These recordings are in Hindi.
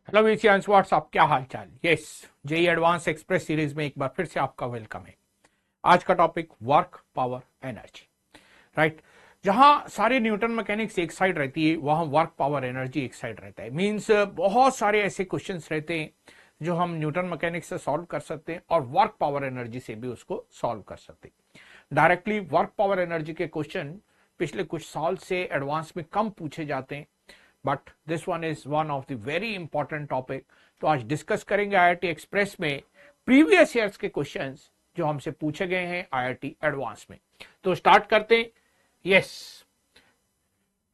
हेलो विशियांश, व्हाट्सअप, क्या हाल चाल। Yes, JEE advance express series में एक बार फिर से आपका वेलकम है। आज का topic work power energy, right. जहां सारी न्यूटन मैकेनिक्स एक साइड रहती है, वहां वर्क पावर एनर्जी एक साइड रहता है। मींस बहुत सारे ऐसे क्वेश्चंस रहते हैं जो हम न्यूटन मैकेनिक्स से सॉल्व कर सकते हैं और वर्क पावर एनर्जी से भी उसको सॉल्व कर सकते हैं। डायरेक्टली वर्क पावर एनर्जी के क्वेश्चन पिछले कुछ साल से एडवांस में कम पूछे जाते हैं, but this one is one of the very important topic. तो आज डिस्कस करेंगे आईआईटी एक्सप्रेस में प्रीवियस ईयर्स के क्वेश्चंस जो हमसे पूछे गए हैं आईआईटी एडवांस में। तो स्टार्ट करते हैं। यस,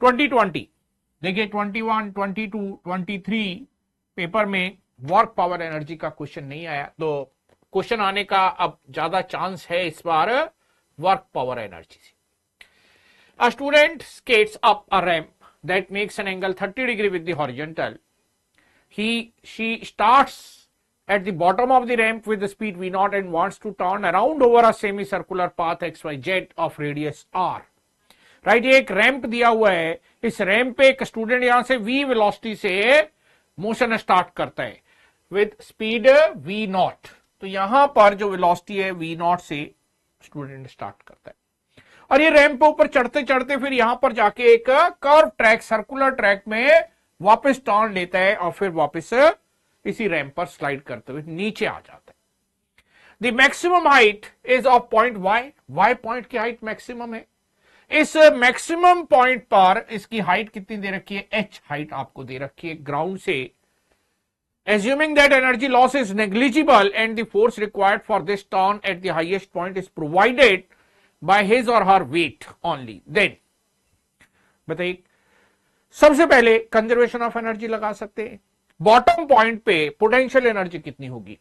2020 देखिए, 21, 22, 23 पेपर में वर्क पावर एनर्जी का क्वेश्चन नहीं आया, तो क्वेश्चन आने का अब ज्यादा चांस है इस बार वर्क पावर एनर्जी से। A student skates up a ramp that makes an angle 30 degree with the horizontal. She starts at the bottom of the ramp with the speed v naught and wants to turn around over a semicircular path xyz of radius r. Right, ये एक रैंप दिया हुआ है। इस रैंप पे एक स्टूडेंट यहां से v वेलोसिटी से मोशन स्टार्ट करता है विद स्पीड v नॉट। तो यहां पर जो वेलोसिटी है v नॉट से स्टूडेंट स्टार्ट करता है और ये रैंप पे ऊपर चढ़ते चढ़ते फिर यहां पर जाके एक कर्व ट्रैक, सर्कुलर ट्रैक में वापस टर्न लेता है और फिर वापस इसी रैंप पर स्लाइड करते हुए नीचे आ जाता है। The maximum height is of point Y. Y point की हाइट मैक्सिमम है। इस मैक्सिमम पॉइंट पर इसकी हाइट कितनी दे रखी है? h हाइट आपको दे रखी है ग्राउंड से। Assuming that energy loss is negligible and the force required for this turn at the highest point is provided by his or her weight only, then बताइए, सबसे पहले कंजर्वेशन ऑफ एनर्जी लगा सकते हैं। बॉटम पॉइंट पे पोटेंशियल एनर्जी कितनी होगी?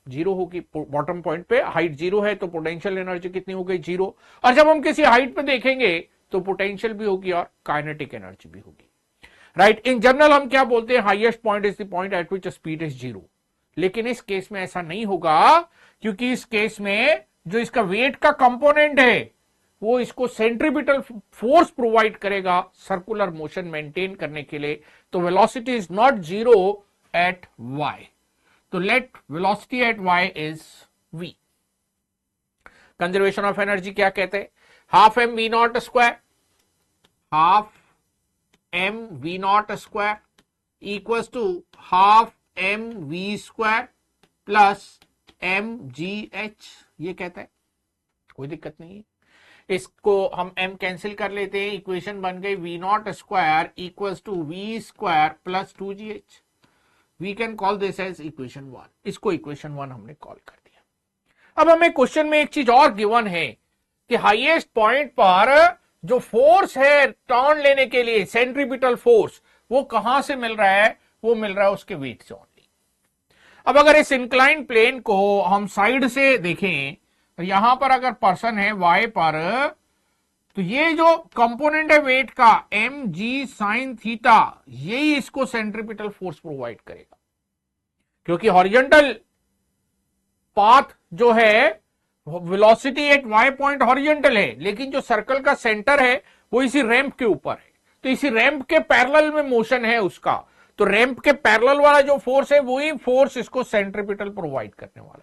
जीरो होगी। बॉटम पॉइंट पे हाइट जीरो है तो पोटेंशियल एनर्जी कितनी हो गई? जीरो। और जब हम किसी हाइट पे देखेंगे तो पोटेंशियल भी होगी और काइनेटिक एनर्जी भी होगी, राइट। इन जनरल हम क्या बोलते हैं? Highest point is the point eight which speed is zero. लेकिन इस केस में ऐसा नहीं होगा, क्योंकि इस केस में जो इसका वेट का कंपोनेंट है वो इसको सेंट्रीपिटल फोर्स प्रोवाइड करेगा सर्कुलर मोशन मेंटेन करने के लिए। तो velocity is not zero at Y. तो let velocity at Y is v। Conservation of energy क्या कहते हैं? Half M V not square, half M V not square equals to half M we square plus M G H. ये कहता है, कोई दिक्कत नहीं है। इसको हम m कैंसिल कर लेते हैं, इक्वेशन बन गई v not square equals to v square plus 2gh। We can call this as equation 1। इसको इक्वेशन 1 हमने कॉल कर दिया। अब हमें क्वेश्चन में एक चीज और गिवन है कि हाईएस्ट पॉइंट पर जो फोर्स है टर्न लेने के लिए, सेंट्रीपिटल फोर्स, वो कहां से मिल रहा है? वो मिल रहा है उसके वेट से ओनली। अब अगर इस इंक्लाइन प्लेन को हम साइड से देखें तो यहां पर अगर पर्सन है y पर, तो ये जो कंपोनेंट है वेट का एम जी साइन थीटा, यही इसको सेंट्रीपिटल फोर्स प्रोवाइड करेगा, क्योंकि हॉरिजॉन्टल पाथ जो है velocity at y point horizontal है, लेकिन जो सर्कल का सेंटर है वो इसी रैंप के ऊपर है। तो इसी रैंप के पैरेलल में मोशन है उसका, तो रैंप के पैरेलल वाला जो फोर्स है वही फोर्स इसको सेंट्रीपिटल प्रोवाइड करने वाला।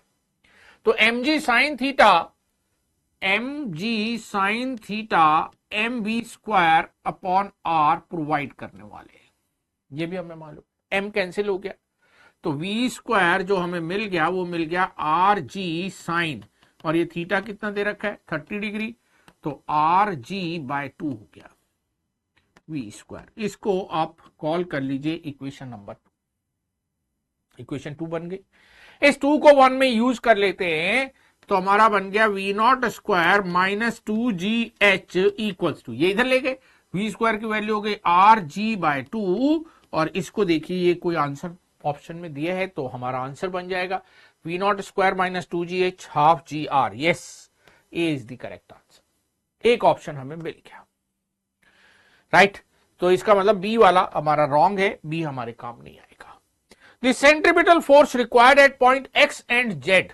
तो m g sine theta m we square upon r provide करने वाले हैं, ये भी हमें मालूम। एम कैंसिल हो गया तो वी स्क्वायर जो हमें मिल गया वो मिल गया आर जी साइन, और ये थीटा कितना दे रखा है? 30 डिग्री। तो आर जी बाय 2 हो गया वी स्क्वायर। इसको आप कॉल कर लीजिए इक्वेशन नंबर 2। इक्वेशन 2 बन गई। इस 2 को 1 में यूज कर लेते हैं तो हमारा बन गया v not square minus 2gh equals to, ये इधर ले गए, वी स्क्वायर की वैल्यू हो गई आर जी बाय 2। और इसको देखिए, ये कोई आंसर ऑप्शन में दिया है तो हमारा आंसर बन जाएगा v not square minus 2gh half g r. Yes, A is the correct answer. एक ऑप्शन हमें मिल गया, राइट। तो इसका मतलब बी वाला हमारा रॉन्ग है, बी हमारे काम नहीं आएगा। The centripetal force required at point x and z।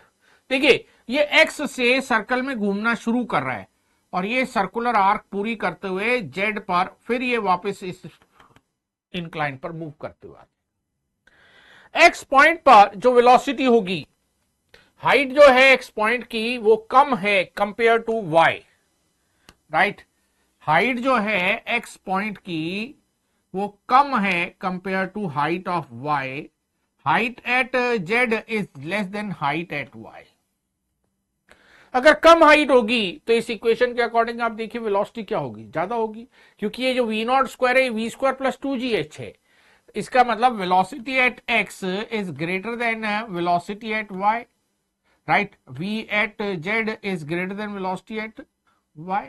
देखिए, ये x से सर्कल में घूमना शुरू कर रहा है और ये सर्कुलर आर्क पूरी करते हुए z पर फिर ये वापस इस इंक्लाइन पर मूव करते हुए। एक्स पॉइंट पर जो वेलोसिटी होगी, हाइट जो है एक्स पॉइंट की वो कम है compare to Y, right. Height जो है एक्स पॉइंट की वो कम है compare to height of Y. Height at Z is less than height at Y. अगर कम हाइट होगी तो इस इक्वेशन के अकॉर्डिंग आप देखिए वेलोसिटी क्या होगी, ज्यादा होगी, क्योंकि ये जो वी नॉट स्क्वायर है वी स्क्वायर प्लस 2gh है। इसका मतलब velocity at X is greater than velocity at Y, right. v at z is greater than velocity at y.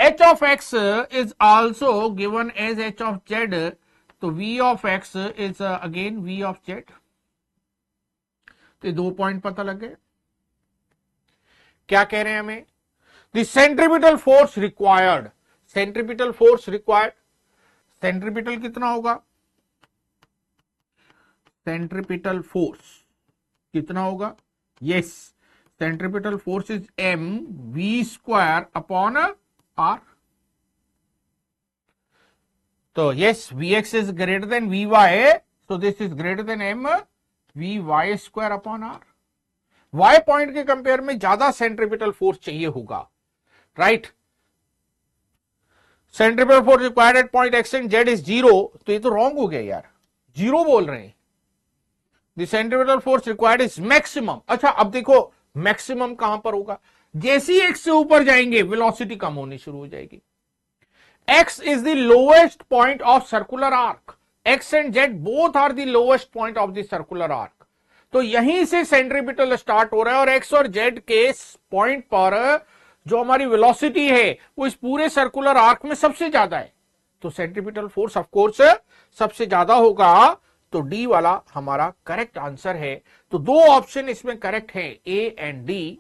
h of x is also given as h of z, तो v of x is again v of z। तो 2 पॉइंट पता लग गए। क्या कह रहे हैं हमें, the centripetal force required, centripetal force required, centripetal कितना होगा, सेंट्रीपिटल फोर्स कितना होगा, yes, centripetal force is m v square upon r। तो yes, vx is greater than vy, so this is greater than m vy square upon r। y point के कंपेयर में ज्यादा सेंट्रीपिटल फोर्स चाहिए होगा, right. Centripetal force required at point x and z is 0, तो ये तो रॉन्ग हो गया यार, 0 बोल रहे हैं। The centripetal force required is maximum। अच्छा अब देखो मैक्सिमम कहां पर होगा, जैसे ही x से ऊपर जाएंगे वेलोसिटी कम होनी शुरू हो जाएगी। x is the lowest point of circular arc, x and z both are the lowest point of the circular arc। तो यहीं से सेंट्रीपिटल स्टार्ट हो रहा है और x और z के पॉइंट पर जो हमारी वेलोसिटी है वो इस पूरे सर्कुलर आर्क में सबसे ज्यादा है। तो सेंट्रीपिटल फोर्स ऑफ कोर्स सबसे ज्यादा होगा, तो डी वाला हमारा करेक्ट आंसर है। तो 2 ऑप्शन इसमें करेक्ट है, ए एंड डी।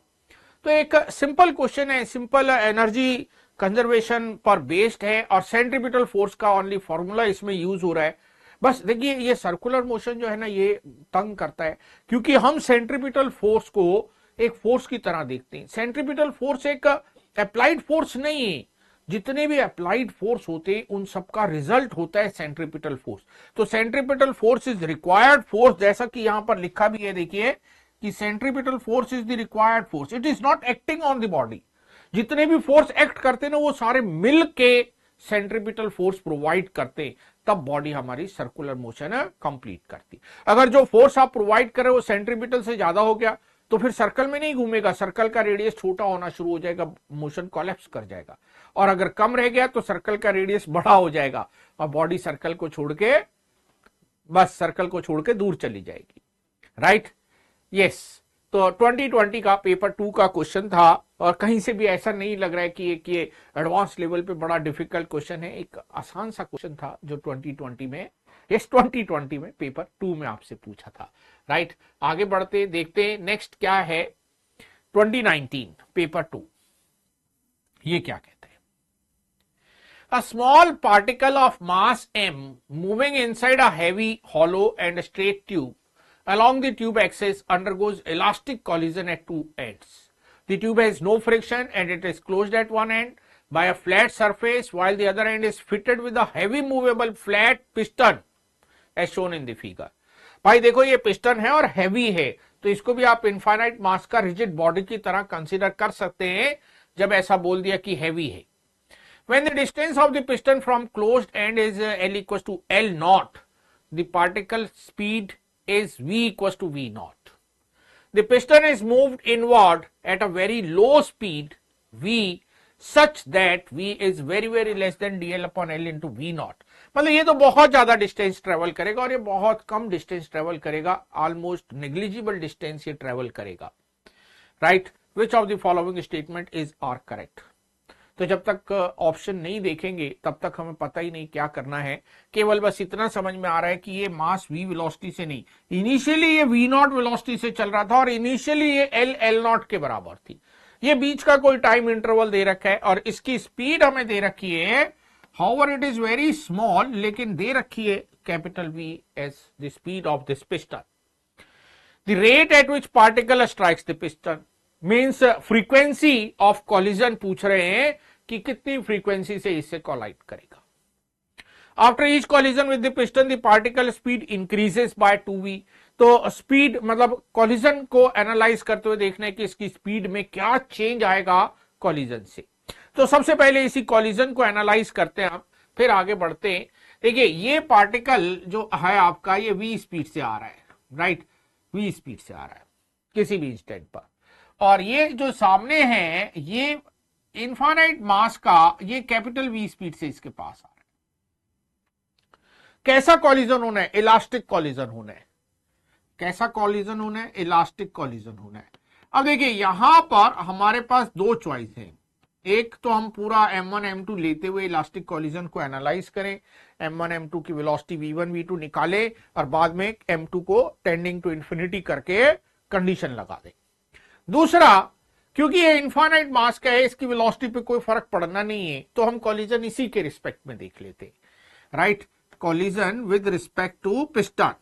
तो एक सिंपल क्वेश्चन है, सिंपल एनर्जी कंजर्वेशन पर बेस्ड है और सेंट्रीपिटल फोर्स का ओनली फॉर्मूला इसमें यूज हो रहा है। बस देखिए ये सर्कुलर मोशन जो है ना ये तंग करता है, क्योंकि हम सेंट्रीपिटल फोर्स को एक फोर्स की तरह देखते हैं। सेंट्रीपिटल फोर्स एक अप्लाइड फोर्स नहीं है, जितने भी अप्लाइड फोर्स होते हैं उन सबका रिजल्ट होता है सेंट्रीपिटल फोर्स। तो centripetal force is required force, जैसा कि यहां पर लिखा भी है, देखिए कि centripetal force is the required force, it is not acting on the body. जितने भी फोर्स एक्ट करते हैं ना वो सारे मिल के सेंट्रीपिटल फोर्स प्रोवाइड करते, तब बॉडी हमारी सर्कुलर मोशन कंप्लीट करती। अगर जो फोर्स आप प्रोवाइड कर रहे हो सेंट्रीपिटल से ज्यादा हो गया तो फिर सर्कल में नहीं घूमेगा, सर्कल का रेडियस छोटा होना शुरू हो जाएगा, मोशन कोलैप्स कर जाएगा। और अगर कम रह गया तो सर्कल का रेडियस बड़ा हो जाएगा और बॉडी सर्कल को छोड़ के, बस सर्कल को छोड़ के दूर चली जाएगी, राइट। यस, तो 2020 का पेपर 2 का क्वेश्चन था और कहीं से भी ऐसा नहीं लग रहा है कि ये एडवांस लेवल पे बड़ा डिफिकल्ट क्वेश्चन है। एक आसान सा क्वेश्चन था जो 2020 में, यस 2020 में पेपर 2 में आपसे पूछा था, राइट। आगे बढ़ते देखते हैं नेक्स्ट क्या है 2019 पेपर 2, ये क्या कहते हैं। A small particle of mass m moving inside a heavy hollow and straight tube along the tube axis undergoes elastic collision at 2 ends. The tube has no friction and it is closed at one end by a flat surface while the other end is fitted with a heavy movable flat piston as shown in the figure। भाई देखो ये पिस्टन है और हैवी है, तो इसको भी आप इनफाइनाइट मास का रिजिड बॉडी की तरह कंसीडर कर सकते हैं जब ऐसा बोल दिया कि हैवी है। When the distance of the piston from closed end is L equals to L naught, the particle speed is V equals to V naught. The piston is moved inward at a very low speed V such that V is very less than dl upon L into V naught। मतलब ये तो बहुत ज्यादा डिस्टेंस ट्रेवल करेगा और ये बहुत कम डिस्टेंस ट्रेवल करेगा, ऑलमोस्ट नेग्लिजिबल डिस्टेंस ये ट्रेवल करेगा, right. Which of the following statement is are correct. तो जब तक ऑप्शन नहीं देखेंगे तब तक हमें पता ही नहीं क्या करना है, केवल बस इतना समझ में आ रहा है कि ये मास v वेलोसिटी से नहीं, इनिशियली ये v नॉट वेलोसिटी से चल रहा था और इनिशियली ये l नॉट के बराबर थी। ये बीच का कोई टाइम इंटरवल दे रखा है और इसकी स्पीड हमें दे रखी है, however it is very small, लेकिन दे रखी है capital V as the speed of this piston. The rate at which particle strikes the piston means frequency of collision पूछ रहे हैं कि कितनी फ्रीक्वेंसी से इससे कोलाइड करेगा। After each collision with the piston the particle speed increases by 2v। तो स्पीड मतलब कॉलिजन को एनालाइज करते हुए देखना है कि इसकी स्पीड में क्या चेंज आएगा कॉलिजन से। तो सबसे पहले इसी कॉलिजन को एनालाइज करते हैं हम, फिर आगे बढ़ते हैं। देखिए ये पार्टिकल जो है आपका ये v स्पीड से आ रहा है, राइट, v स्पीड से आ रहा है किसी भी इंस्टेंट पर, और ये जो सामने है ये इनफाइनाइट मास का ये कैपिटल V स्पीड से इसके पास आ रहा है। कैसा कॉलिजन होना है? इलास्टिक कॉलिजन होना है। कैसा कॉलिजन होना है? इलास्टिक कॉलिजन होना है। अब देखिए यहां पर हमारे पास दो चॉइस है, एक तो हम पूरा m1 m2 लेते हुए इलास्टिक कॉलिजन को एनालाइज करें, m1 m2 की वेलोसिटी v1 v2 निकाले और बाद में m2 को टेंडिंग टू इंफिनिटी करके कंडीशन लगा दें। दूसरा, क्योंकि ये इनफाइनाइट मास का है, इसकी वेलोसिटी पे कोई फर्क पड़ना नहीं है, तो हम कॉलिजन इसी के रिस्पेक्ट में देख लेते, right. Collision with respect to piston,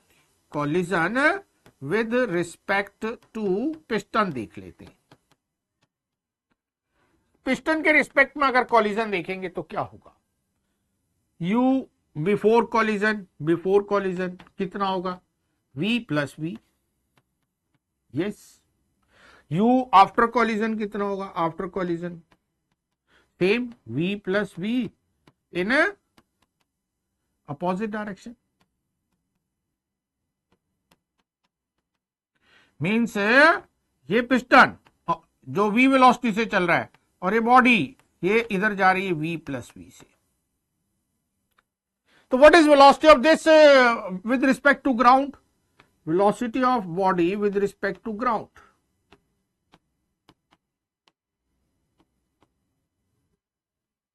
collision with respect to piston देख लेते हैं। पिस्टन के रिस्पेक्ट में अगर कॉलिजन देखेंगे तो क्या होगा? u बिफोर कॉलिजन कितना होगा? v plus v, yes. u after collision कितना होगा? After collision same v plus v in opposite direction, means ये पिस्टन जो v वेलोसिटी से चल रहा है और ये बॉडी ये इधर जा रही है v प्लस v से। तो what is velocity of this with respect to ground? Velocity of body with respect to ground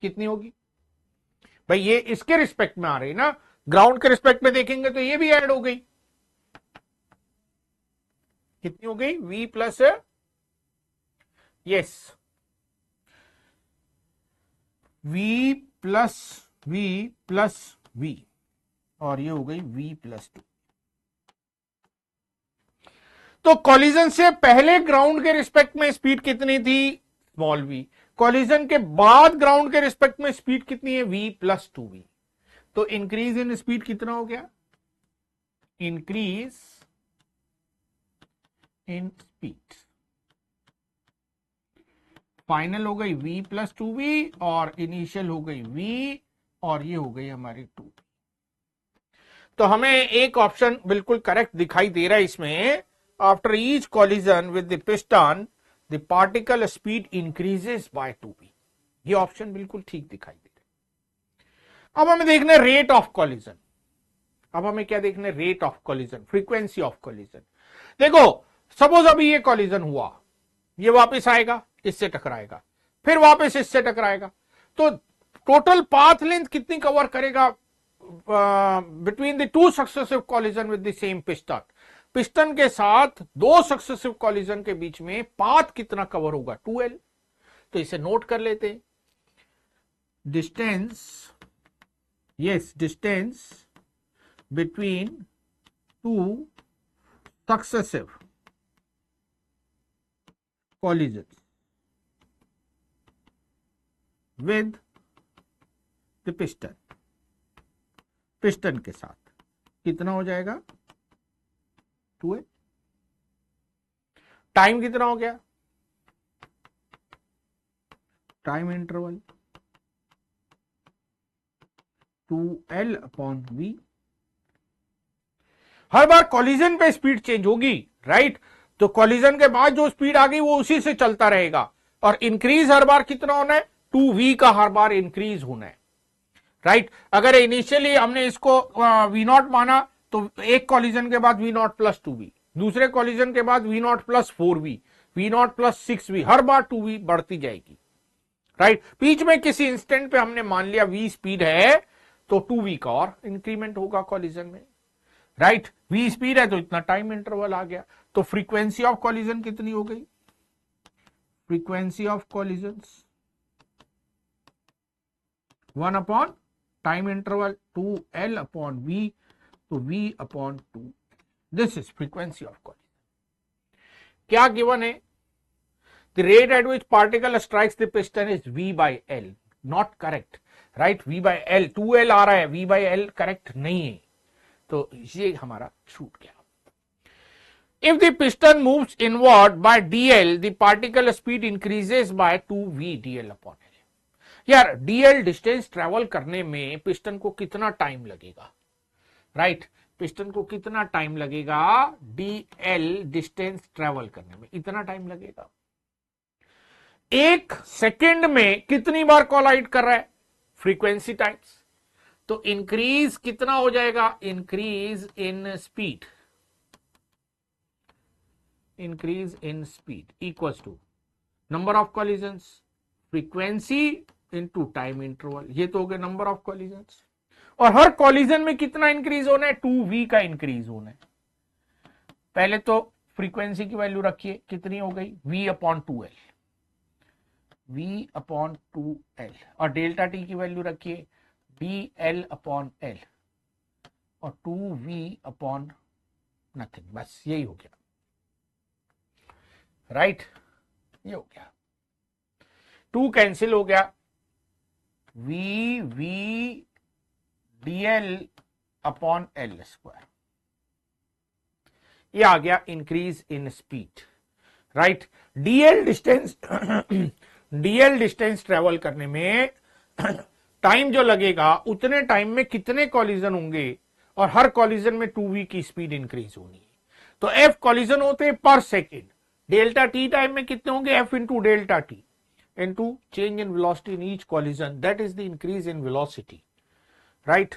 कितनी होगी भाई? ये इसके रिस्पेक्ट में आ रही है ना, ग्राउंड के रिस्पेक्ट में देखेंगे तो ये भी ऐड हो गई, कितनी हो गई? v plus, yes, v plus v और ये हो गई v प्लस 2। तो कॉलिजन से पहले ग्राउंड के रिस्पेक्ट में स्पीड कितनी थी? Small v। कॉलिजन के बाद ग्राउंड के रिस्पेक्ट में स्पीड कितनी है? v plus 2v। तो इंक्रीज इन स्पीड कितना हो गया? इंक्रीज इन स्पीड फाइनल हो गई v प्लस 2v और इनिशियल हो गई v और ये हो गई हमारी 2। तो हमें एक ऑप्शन बिल्कुल करेक्ट दिखाई दे रहा है इसमें, after each collision with the piston the particle speed increases by 2v। ये ऑप्शन बिल्कुल ठीक दिखाई दे रहा है। अब हमें देखना है रेट ऑफ कॉलिजन। अब हमें क्या देखना है? Rate of collision, frequency of collision. देखो सपोज अभी ये कॉलिजन हुआ, ये वापस आएगा, इससे टकराएगा, फिर वापस इससे टकराएगा, तो टोटल पाथ लेंथ कितनी कवर करेगा between the two successive collision with the same piston? Piston के साथ दो सक्सेसिव कॉलिजन के बीच में पाथ कितना कवर होगा? 2l। तो इसे नोट कर लेते हैं। Distance, yes, distance between two successive collision with the piston, piston के साथ कितना हो जाएगा? 2l। टाइम कितना हो गया? Time interval 2l upon v। हर बार कॉलिजन पे स्पीड चेंज होगी, राइट। तो कॉलिजन के बाद जो स्पीड आ गई वो उसी से चलता रहेगा, और इंक्रीज हर बार कितना होना है? 2v का हर बार इंक्रीज होना है, राइट। अगर इनिशियली हमने इसको v0 माना तो एक कॉलिजन के बाद v0 प्लस 2v, दूसरे कॉलिजन के बाद v0 plus 4v, v0 plus 6v, हर बार 2v बढ़ती जाएगी, राइट। बीच में किसी इंस्टेंट पे हमने मान लिया v स्पीड है तो 2v का और इंक्रीमेंट होगा कॉलिजन में, राइट। v स्पीड है तो इतना टाइम इंटरवल आ गया। तो फ्रीक्वेंसी ऑफ कॉलिजन कितनी हो गई? Frequency of collision 1 upon time interval 2l upon v, तो v upon 2। This is frequency of collision. क्या गिवन है? The rate at which particle strikes the piston is v by l। Not correct. Right. V by L, 2L आ रहा है, V बाय एल करेक्ट नहीं है, तो ये हमारा छूट गया। If the piston moves inward by dl, the particle speed increases by 2v dl upon l. यार dl डिस्टेंस ट्रेवल करने में पिस्टन को कितना टाइम लगेगा, राइट पिस्टन को कितना टाइम लगेगा, dl डिस्टेंस ट्रेवल करने में इतना टाइम लगेगा। एक सेकंड में कितनी बार कोलाइड कर रहा है, फ्रीक्वेंसी टाइम्स, तो इंक्रीज कितना हो जाएगा, increase in speed, increase in speed equals to number of collisions, frequency into time interval, ये तो हो गया नंबर ऑफ collisions। और हर collision में कितना इंक्रीज होना है, 2v का इंक्रीज होना है। पहले तो फ्रीक्वेंसी की वैल्यू रखिए, कितनी हो गई, v upon 2l, v upon 2l, और डेल्टा टी की वैल्यू रखिए dl अपॉन l और 2v अपॉन नथिंग, बस यही हो गया, राइट ये हो गया, 2 कैंसिल हो गया, v dl upon L square, ये आ गया increase in speed, right. dl distance travel करने में टाइम जो लगेगा उतने टाइम में कितने कॉलिजन होंगे, और हर कॉलिजन में 2v की स्पीड इंक्रीज होनी है, तो f कॉलिजन होते हैं पर सेकेंड, डेल्टा टी टाइम में कितने होंगे, F into delta T into change in velocity in each collision, that is the increase in velocity, right.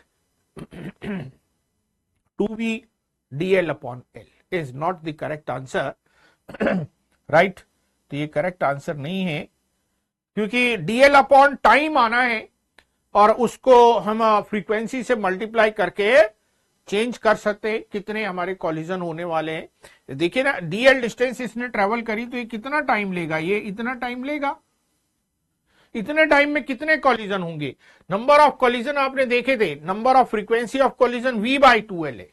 2v dl upon l is not the correct answer, right, तो ये करेक्ट आंसर नहीं है, क्योंकि dl अपॉन टाइम आना है और उसको हम फ्रीक्वेंसी से मल्टीप्लाई करके चेंज कर सकते हैं कितने हमारे कॉलिजन होने वाले हैं। देखिए ना, dl डिस्टेंस इसने ट्रेवल करी तो ये कितना टाइम लेगा, ये इतना टाइम लेगा, इतने टाइम में कितने कॉलिजन होंगे, नंबर ऑफ कॉलिजन आपने देखे थे, number of frequency of collision v by 2l है,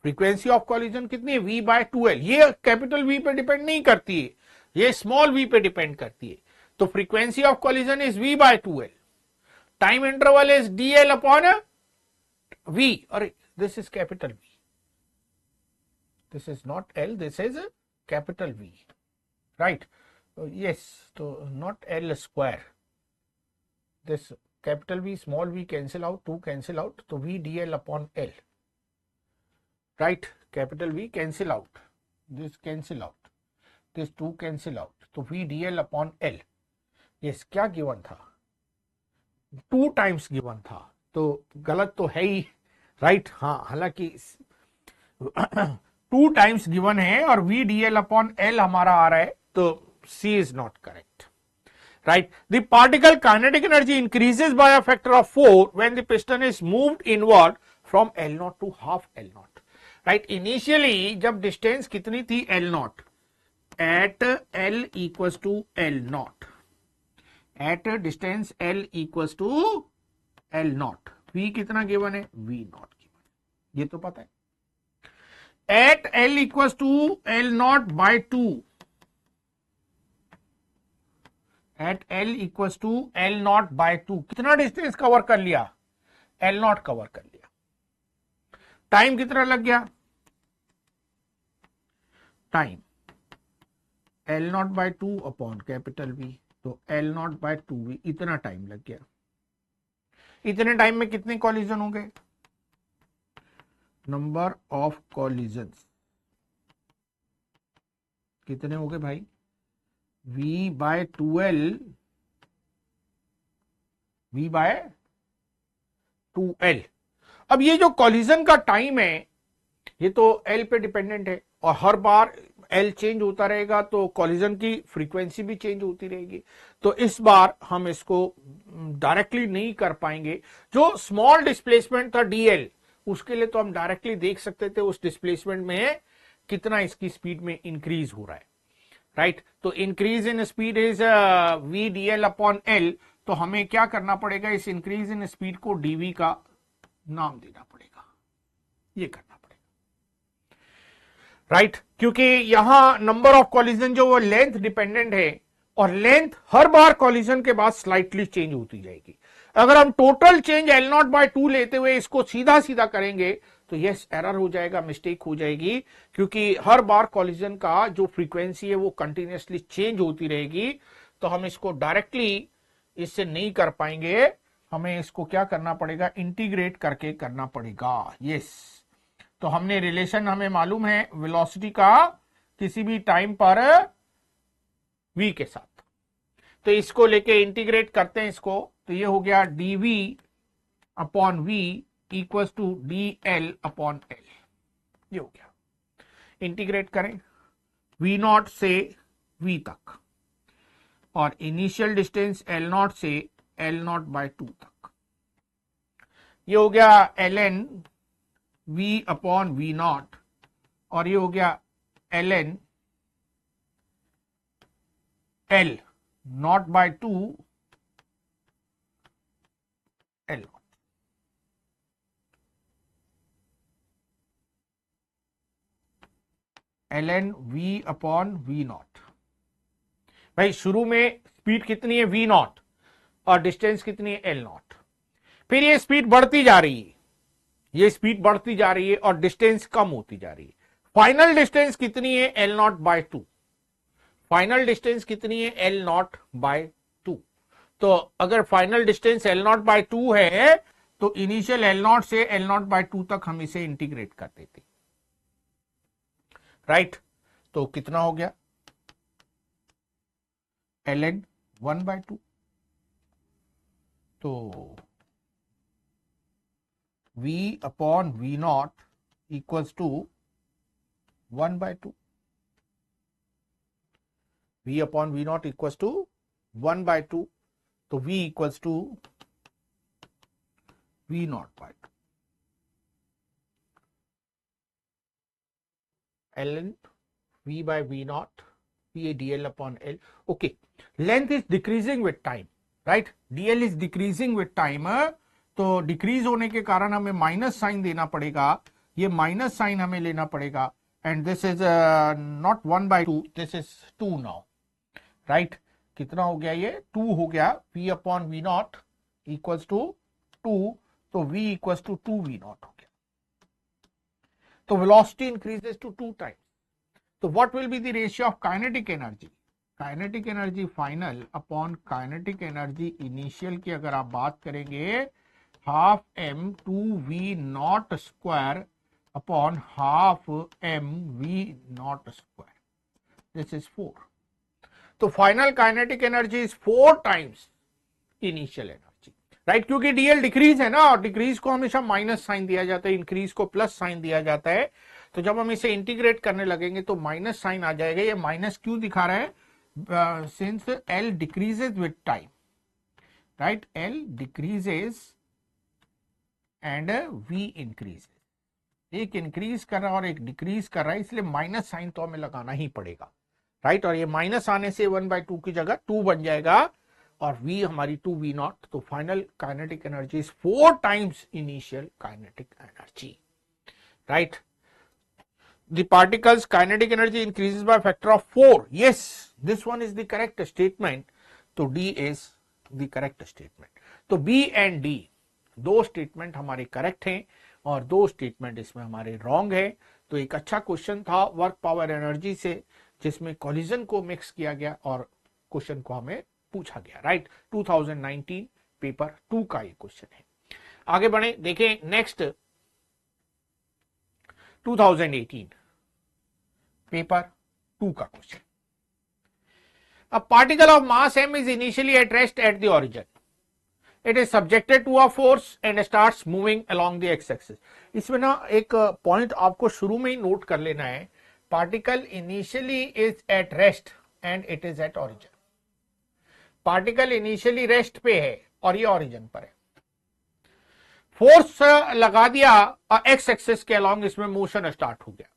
फ्रीक्वेंसी ऑफ कॉलिजन कितनी है, v बाय 2l, ये कैपिटल V पे डिपेंड नहीं करती है, ये स्मॉल v पे डिपेंड करती है, तो frequency of collision is v by 2l, time interval is dl upon V, or this is capital V. This is not L, this is a capital V, right? Yes, so not L square. This capital V, small v cancel out, 2 cancel out, so V dl upon L, right? Capital V cancel out, this cancel out, this 2 cancel out, so V dl upon L. Yes, क्या given था, 2 times given था, तो गलत तो है ही, राइट हाँ, हालांकि 2 टाइम्स गिवन है और v dl अपॉन l हमारा आ रहा है, तो C is not correct, right. The particle kinetic energy increases by a factor of 4 when the piston is moved inward from L0 to half L0, right. Initially जब डिस्टेंस कितनी थी, L0, at L equals to L0, at distance L equals to L0, v कितना गिवन है, v नॉट गिवन, ये तो पता है। At L equals to L0 by 2, at L equals to L0 by 2, कितना डिस्टेंस कवर कर लिया, L0 कवर कर लिया, टाइम कितना लग गया, time L0 by 2 upon capital V, तो L0 बाय 2v, इतना टाइम लग गया। इतने टाइम में कितने कॉलिजन हो गए, नंबर ऑफ कॉलिजन्स कितने हो गए भाई, v by 2l, v by 2l। अब ये जो कॉलिजन का टाइम है ये तो l पे डिपेंडेंट है, और हर बार L चेंज होता रहेगा तो कॉलिजन की फ्रीक्वेंसी भी चेंज होती रहेगी, तो इस बार हम इसको डायरेक्टली नहीं कर पाएंगे। जो स्मॉल डिस्प्लेसमेंट था dl, उसके लिए तो हम डायरेक्टली देख सकते थे उस डिस्प्लेसमेंट में कितना इसकी स्पीड में इंक्रीज हो रहा है, राइट। तो increase in speed is v dl upon l, तो हमें क्या करना पड़ेगा, इस इंक्रीज इन स्पीड को dv का नाम देना पड़ेगा, ये करना पड़ेगा, राइट। क्योंकि यहां नंबर ऑफ कॉलिजन जो वो लेंथ डिपेंडेंट है, और लेंथ हर बार कॉलिजन के बाद स्लाइटली चेंज होती जाएगी। अगर हम total change L not by 2 लेते हुए इसको सीधा सीधा करेंगे तो यस एरर हो जाएगा, मिस्टेक हो जाएगी, क्योंकि हर बार कॉलिजन का जो फ्रीक्वेंसी है वो कंटिन्यूसली चेंज होती रहेगी। तो हम इसको डायरेक्टली इससे नहीं कर पाएंगे, हमें इसको क्या करना पड़ेगा, इंटीग्रेट करके करना पड़ेगा। यस, तो हमने रिलेशन हमें मालूम है वेलोसिटी का किसी भी टाइम पर v के साथ, तो इसको लेके इंटीग्रेट करते हैं इसको, तो ये हो गया dv upon v equal to dl upon l, ये हो गया। इंटीग्रेट करें v नॉट से v तक और इनिशियल डिस्टेंस L नॉट से L नॉट बाय 2 तक, ये हो गया ln v upon v not और ये हो गया ln L not by 2 L not. ln v upon v not, भाई शुरू में स्पीड कितनी है v नॉट और डिस्टेंस कितनी है L नॉट, फिर ये स्पीड बढ़ती जा रही है, ये स्पीड बढ़ती जा रही है और डिस्टेंस कम होती जा रही है। फाइनल डिस्टेंस कितनी है L not by 2, final distance कितनी है L नॉट बाय 2। तो अगर final distance L not by 2 है तो इनिशियल L नॉट से L नॉट बाय 2 तक हम इसे इंटीग्रेट कर देते, राइट। तो कितना हो गया ln 1 बाय 2, तो v upon v not equals to 1 by 2, v upon v not equals to 1 by 2, तो v equals to v not by 2 ln v by v naught va dl upon l. Okay, length is decreasing with time, right? dl is decreasing with time, तो डिक्रीज होने के कारण हमें माइनस साइन देना पड़ेगा, ये माइनस साइन हमें लेना पड़ेगा, and this is not 1 by 2, this is 2 now, right. कितना हो गया, ये 2 हो गया, v upon v not equals to 2, तो v equals to 2v not हो गया। तो वेलोसिटी इंक्रीजेस टू 2 टाइम्स। तो what will be the ratio of kinetic energy, kinetic energy final upon kinetic energy initial की अगर आप बात करेंगे, half m 2v not square upon half m v not square, this is 4। तो final kinetic energy is 4 times initial energy, right, क्योंकि डीएल डिक्रीज है ना, और डिक्रीज को हमेशा माइनस साइन दिया जाता है, इंक्रीज को प्लस साइन दिया जाता है। तो जब हम इसे इंटीग्रेट करने लगेंगे तो माइनस साइन आ जाएगा। ये माइनस क्यों दिखा रहा है, since L decreases with time, right, L decreases and V increases, एक इंक्रीज कर रहा है और एक डिक्रीज कर रहा है, इसलिए माइनस साइन तो हमें लगाना ही पड़ेगा, राइट। और ये माइनस आने से 1 बाय 2 की जगह 2 बन जाएगा और V हमारी 2v नॉट, तो final kinetic energy is 4 times initial kinetic energy, right. The particle's kinetic energy increases by a factor of 4. Yes, this one is the correct statement. तो D is the correct statement. तो B and D दो स्टेटमेंट हमारे करेक्ट हैं और दो स्टेटमेंट इसमें हमारे रॉन्ग है। तो एक अच्छा क्वेश्चन था वर्क पावर एनर्जी से, जिसमें कोलिजन को मिक्स किया गया और क्वेश्चन को हमें पूछा गया, राइट। 2019 पेपर 2 का ये क्वेश्चन है। आगे बढ़े, देखें नेक्स्ट 2018 पेपर 2 का question. A particle of mass m is initially at rest at the origin. It is subjected to a force and starts moving along the x-axis. इसमें ना एक पॉइंट आपको शुरू में ही नोट कर लेना है, particle initially is at rest and it is at origin. Particle initially rest पे है और ये ऑरिजिन पर है, फोर्स लगा दिया और एक्स एक्सिस के अलॉन्ग इसमें मोशन स्टार्ट हो गया।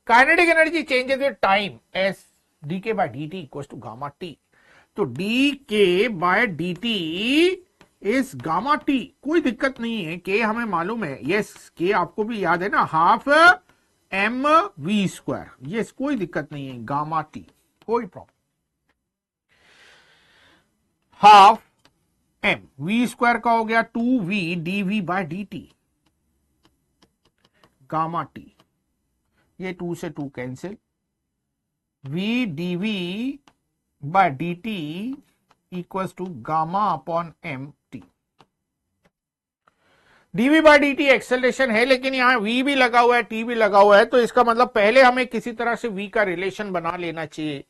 Kinetic energy changes with time as D K by D T equals to gamma T. तो D K by D T is gamma T, कोई दिक्कत नहीं है, के हमें मालूम है, यस के आपको भी याद है ना, half M we square, yes कोई दिक्कत नहीं है, गामा टी कोई problem, half M, we square का हो गया 2v dv by dt gamma t, ये 2 से 2 cancel, v dv by dt equals to gamma upon m t. dv by dt acceleration है, लेकिन यहां v भी लगा हुआ है, t भी लगा हुआ है, तो इसका मतलब पहले हमें किसी तरह से v का रिलेशन बना लेना चाहिए,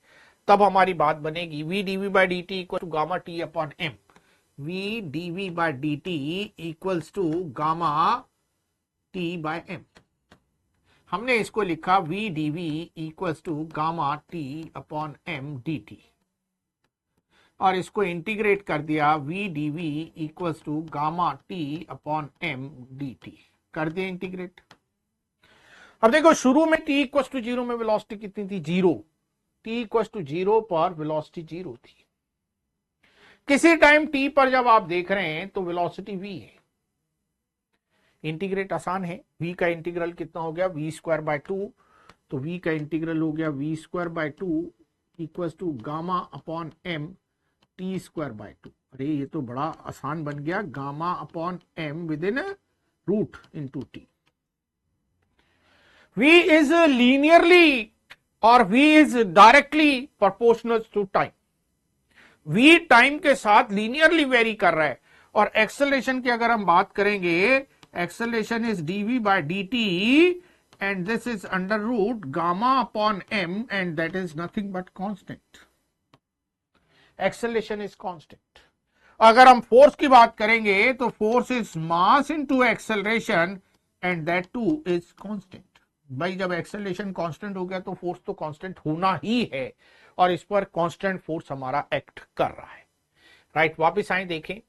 तब हमारी बात बनेगी। v dv by dt equal to gamma t upon m, v dv by dt equals to gamma t by m। हमने इसको लिखा v dv equals to gamma t upon m dt, और इसको इंटीग्रेट कर दिया, v dv equals to gamma t upon m dt कर दिया इंटीग्रेट। अब देखो शुरू में t इक्वल्स टू 0 में वेलोसिटी कितनी थी, 0, t इक्वल्स टू 0 पर वेलोसिटी 0 थी। किसी टाइम t पर जब आप देख रहे हैं तो वेलोसिटी v है, इंटीग्रेट आसान है, v का इंटीग्रल कितना हो गया, v स्क्वायर बाय 2, तो v का इंटीग्रल हो गया v square by 2 equals to gamma upon m t square by 2। अरे ये तो बड़ा आसान बन गया, gamma upon m with in root into t। v is linearly और v is directly proportional to time, v time के साथ लीनियरली वेरी कर रहा है। और एक्सेलरेशन की अगर हम बात करेंगे, acceleration is dv by dt and this is under root gamma upon m and that is nothing but constant, acceleration is constant. अगर हम फोर्स की बात करेंगे तो force is mass into acceleration and that too is constant. भाई जब एक्सेलरेशन कांस्टेंट हो गया तो फोर्स तो कांस्टेंट होना ही है, और इस पर कांस्टेंट फोर्स हमारा एक्ट कर रहा है, राइट। वापस आए देखें,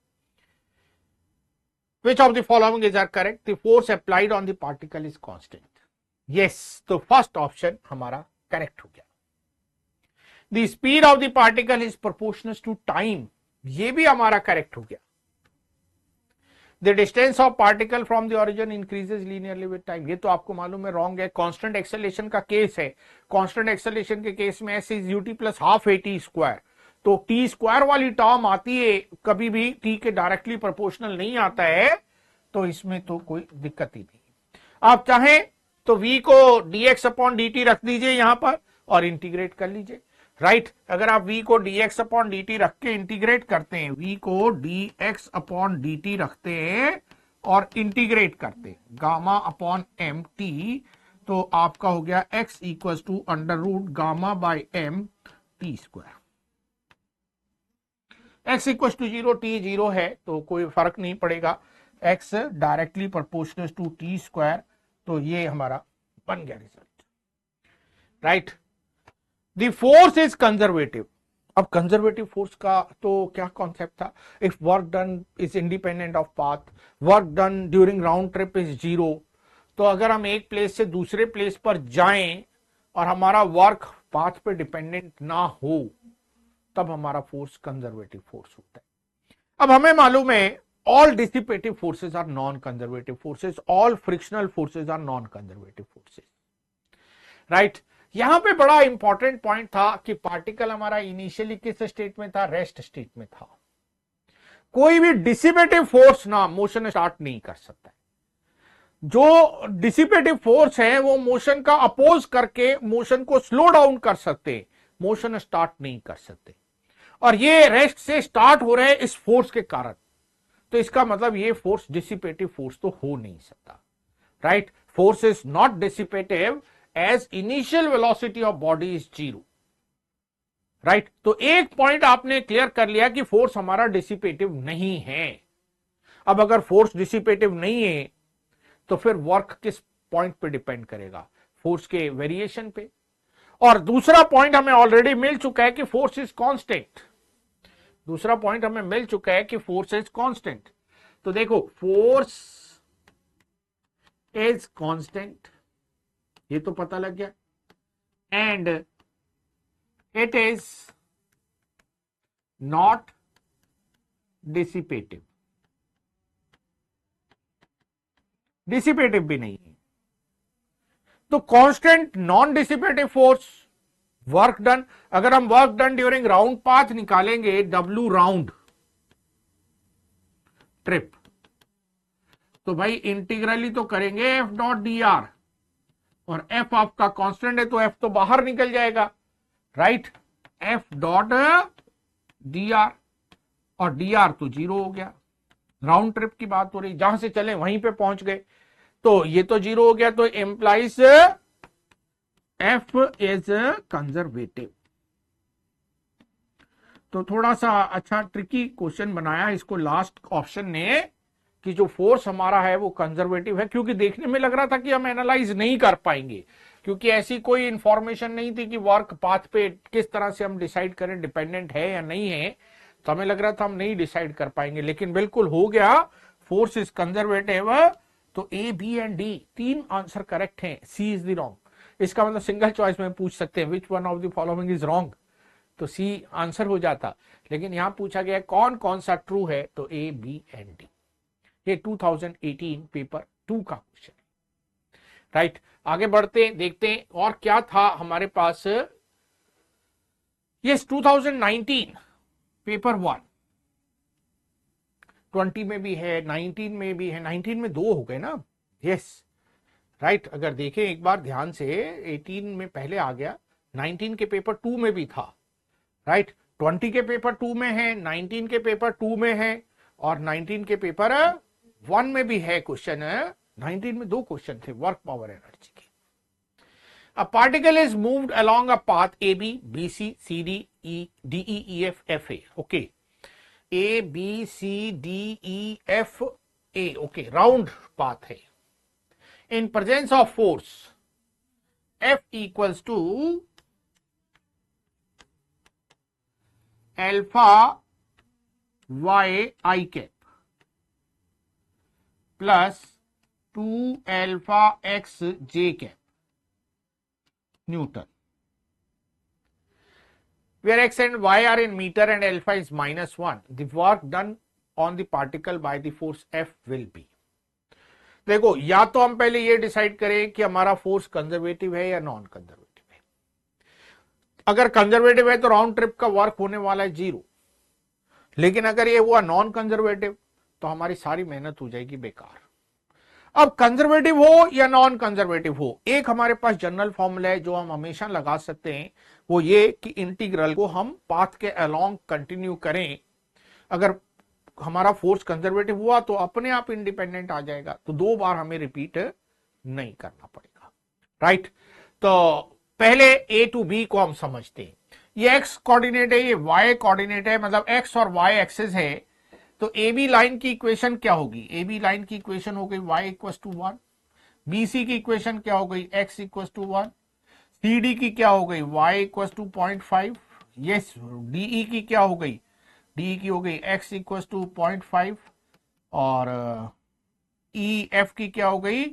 which of the following is are correct, the force applied on the particle is constant, yes, तो फर्स्ट ऑप्शन हमारा करेक्ट हो गया। The speed of the particle is proportional to time, ये भी हमारा करेक्ट हो गया। The distance of particle from the origin increases linearly with time, ये तो आपको मालूम है रॉन्ग है, कांस्टेंट एक्सेलरेशन का केस है, कांस्टेंट एक्सेलरेशन के केस में s is ut plus half a t square, तो टी स्क्वायर वाली टर्म आती है, कभी भी टी के डायरेक्टली प्रोपोर्शनल नहीं आता है, तो इसमें तो कोई दिक्कत ही नहीं। आप चाहें तो v को dx अपॉन dt रख दीजिए यहां पर और इंटीग्रेट कर लीजिए, राइट। अगर आप v को dx अपॉन dt रख के इंटीग्रेट करते हैं, v को dx अपॉन dt रखते हैं और इंटीग्रेट करते हैं गामा अपॉन m t, तो आपका हो गया x equal to under root gamma by m t square. x equal to 0, t 0 है तो कोई फर्क नहीं पड़ेगा, x directly proportional to t square, तो ये हमारा बन गया result, right. The force is conservative. अब कंजर्वेटिव फोर्स का तो क्या कॉन्सेप्ट था, if work done is independent of path, work done during round trip is 0, तो अगर हम एक प्लेस से दूसरे प्लेस पर जाएं और हमारा वर्क पाथ पे डिपेंडेंट ना हो, तब हमारा फोर्स कंजर्वेटिव फोर्स होता है। अब हमें मालूम है all dissipative forces are non-conservative forces, all frictional forces are non-conservative forces, right। यहां पे बड़ा इंपॉर्टेंट पॉइंट था कि पार्टिकल हमारा इनिशियली किस स्टेट में था, रेस्ट स्टेट में था। कोई भी डिसिपेटिव फोर्स ना मोशन स्टार्ट नहीं कर सकता है, जो डिसिपेटिव फोर्स है वो मोशन का अपोज करके मोशन को स्लो डाउन कर सकते, मोशन स्टार्ट नहीं कर सकते, और ये रेस्ट से स्टार्ट हो रहे हैं इस फोर्स के कारण, तो इसका मतलब ये फोर्स डिसिपेटिव फोर्स तो हो नहीं सकता, right. Force is not dissipative as initial velocity of body is 0, right. तो एक पॉइंट आपने क्लियर कर लिया कि फोर्स हमारा डिसिपेटिव नहीं है। अब अगर फोर्स डिसिपेटिव नहीं है तो फिर वर्क किस पॉइंट पे डिपेंड करेगा, फोर्स के वेरिएशन पे। और दूसरा पॉइंट हमें ऑलरेडी मिल चुका है कि फोर्स इज कांस्टेंट, दूसरा पॉइंट हमें मिल चुका है कि फोर्स इज कांस्टेंट। तो देखो फोर्स इज कांस्टेंट, ये तो पता लग गया, and it is not dissipative, dissipative भी नहीं है। तो constant non dissipative force, work done, अगर हम work done during round path निकालेंगे, W राउंड, ट्रिप। तो भाई इंटीग्रली तो करेंगे एफ डॉट डी आर, और एफ आपका कांस्टेंट है तो एफ तो बाहर निकल जाएगा, right. F dot D R, और डी आर तो 0 हो गया। राउंड ट्रिप की बात हो रही, जहां से चले वहीं पे पहुंच गए, तो ये तो 0 हो गया, तो एम्प्लाइज एफ इज कंजर्वेटिव। तो थोड़ा सा अच्छा ट्रिकी क्वेश्चन बनाया इसको लास्ट ऑप्शन ने, कि जो फोर्स हमारा है वो कंजर्वेटिव है, क्योंकि देखने में लग रहा था कि हम एनालाइज नहीं कर पाएंगे, क्योंकि ऐसी कोई इंफॉर्मेशन नहीं थी कि वर्क पाथ पे किस तरह से हम डिसाइड करें डिपेंडेंट है या नहीं है। तो हमें लग रहा था हम नहीं डिसाइड कर पाएंगे, लेकिन बिल्कुल हो गया, फोर्स इज कंजर्वेटिव। तो ए बी एंड डी तीन आंसर करेक्ट हैं, सी इज द रॉन्ग। इसका मतलब सिंगल चॉइस में पूछ सकते हैं which one of the following is wrong, तो सी आंसर हो जाता। लेकिन यहां पूछा गया कौन कौन सा ट्रू है, तो ए बी एंड डी। ये 2018 पेपर 2 का क्वेश्चन है, राइट। आगे बढ़ते हैं, देखते हैं और क्या था हमारे पास। ये 2019 पेपर 1 20 में भी है, 19 में भी है। 19 में 2 हो गए ना, यस, राइट। अगर देखें एक बार ध्यान से, 18 में पहले आ गया, 19 के पेपर 2 में भी था, राइट। 20 के पेपर 2 में है, 19 के पेपर 2 में है, और 19 के पेपर 1 में भी है क्वेश्चन। 19 में 2 क्वेश्चन थे वर्क पावर एनर्जी के। A particle is moved along a path AB, BC, CD, E, DE, EF, FA. Okay. A, B, C, D, E, F, A. Okay. Round path है. In presence of force, F equals to alpha y I cap plus 2 alpha x j cap Newton, where x and y are in meter and alpha is -1. The work done on the particle by the force F will be. देखो, या तो हम पहले ये डिसाइड करें कि हमारा फोर्स कंजर्वेटिव है या नॉन कंजर्वेटिव है। अगर कंजर्वेटिव है तो राउंड ट्रिप का वर्क होने वाला है 0, लेकिन अगर ये हुआ नॉन कंजर्वेटिव तो हमारी सारी मेहनत हो जाएगी बेकार। अब कंजर्वेटिव हो या नॉन कंजर्वेटिव हो, एक हमारे पास जनरल फॉर्मूला है जो हम हमेशा लगा सकते हैं, वो ये कि इंटीग्रल को हम पाथ के अलोंग कंटिन्यू करें। अगर हमारा फोर्स कंजर्वेटिव हुआ तो अपने आप इंडिपेंडेंट आ जाएगा, तो 2 बार हमें रिपीट नहीं करना पड़ेगा, राइट। तो पहले ए टू बी को हम समझते हैं। ये एक्स कोऑर्डिनेट है, ये वाई कोऑर्डिनेट है, मतलब एक्स और वाई एक्सिस है। तो ए बी लाइन की इक्वेशन क्या होगी? ए बी लाइन की इक्वेशन हो गई y equals to 1, B C की इक्वेशन क्या हो गई? x equals to 1, C D की क्या हो गई? y equals to 0.5, yes. D E की क्या हो गई? डी की हो गई x इक्वल्स टू 0.5, और ई एफ की क्या हो गई?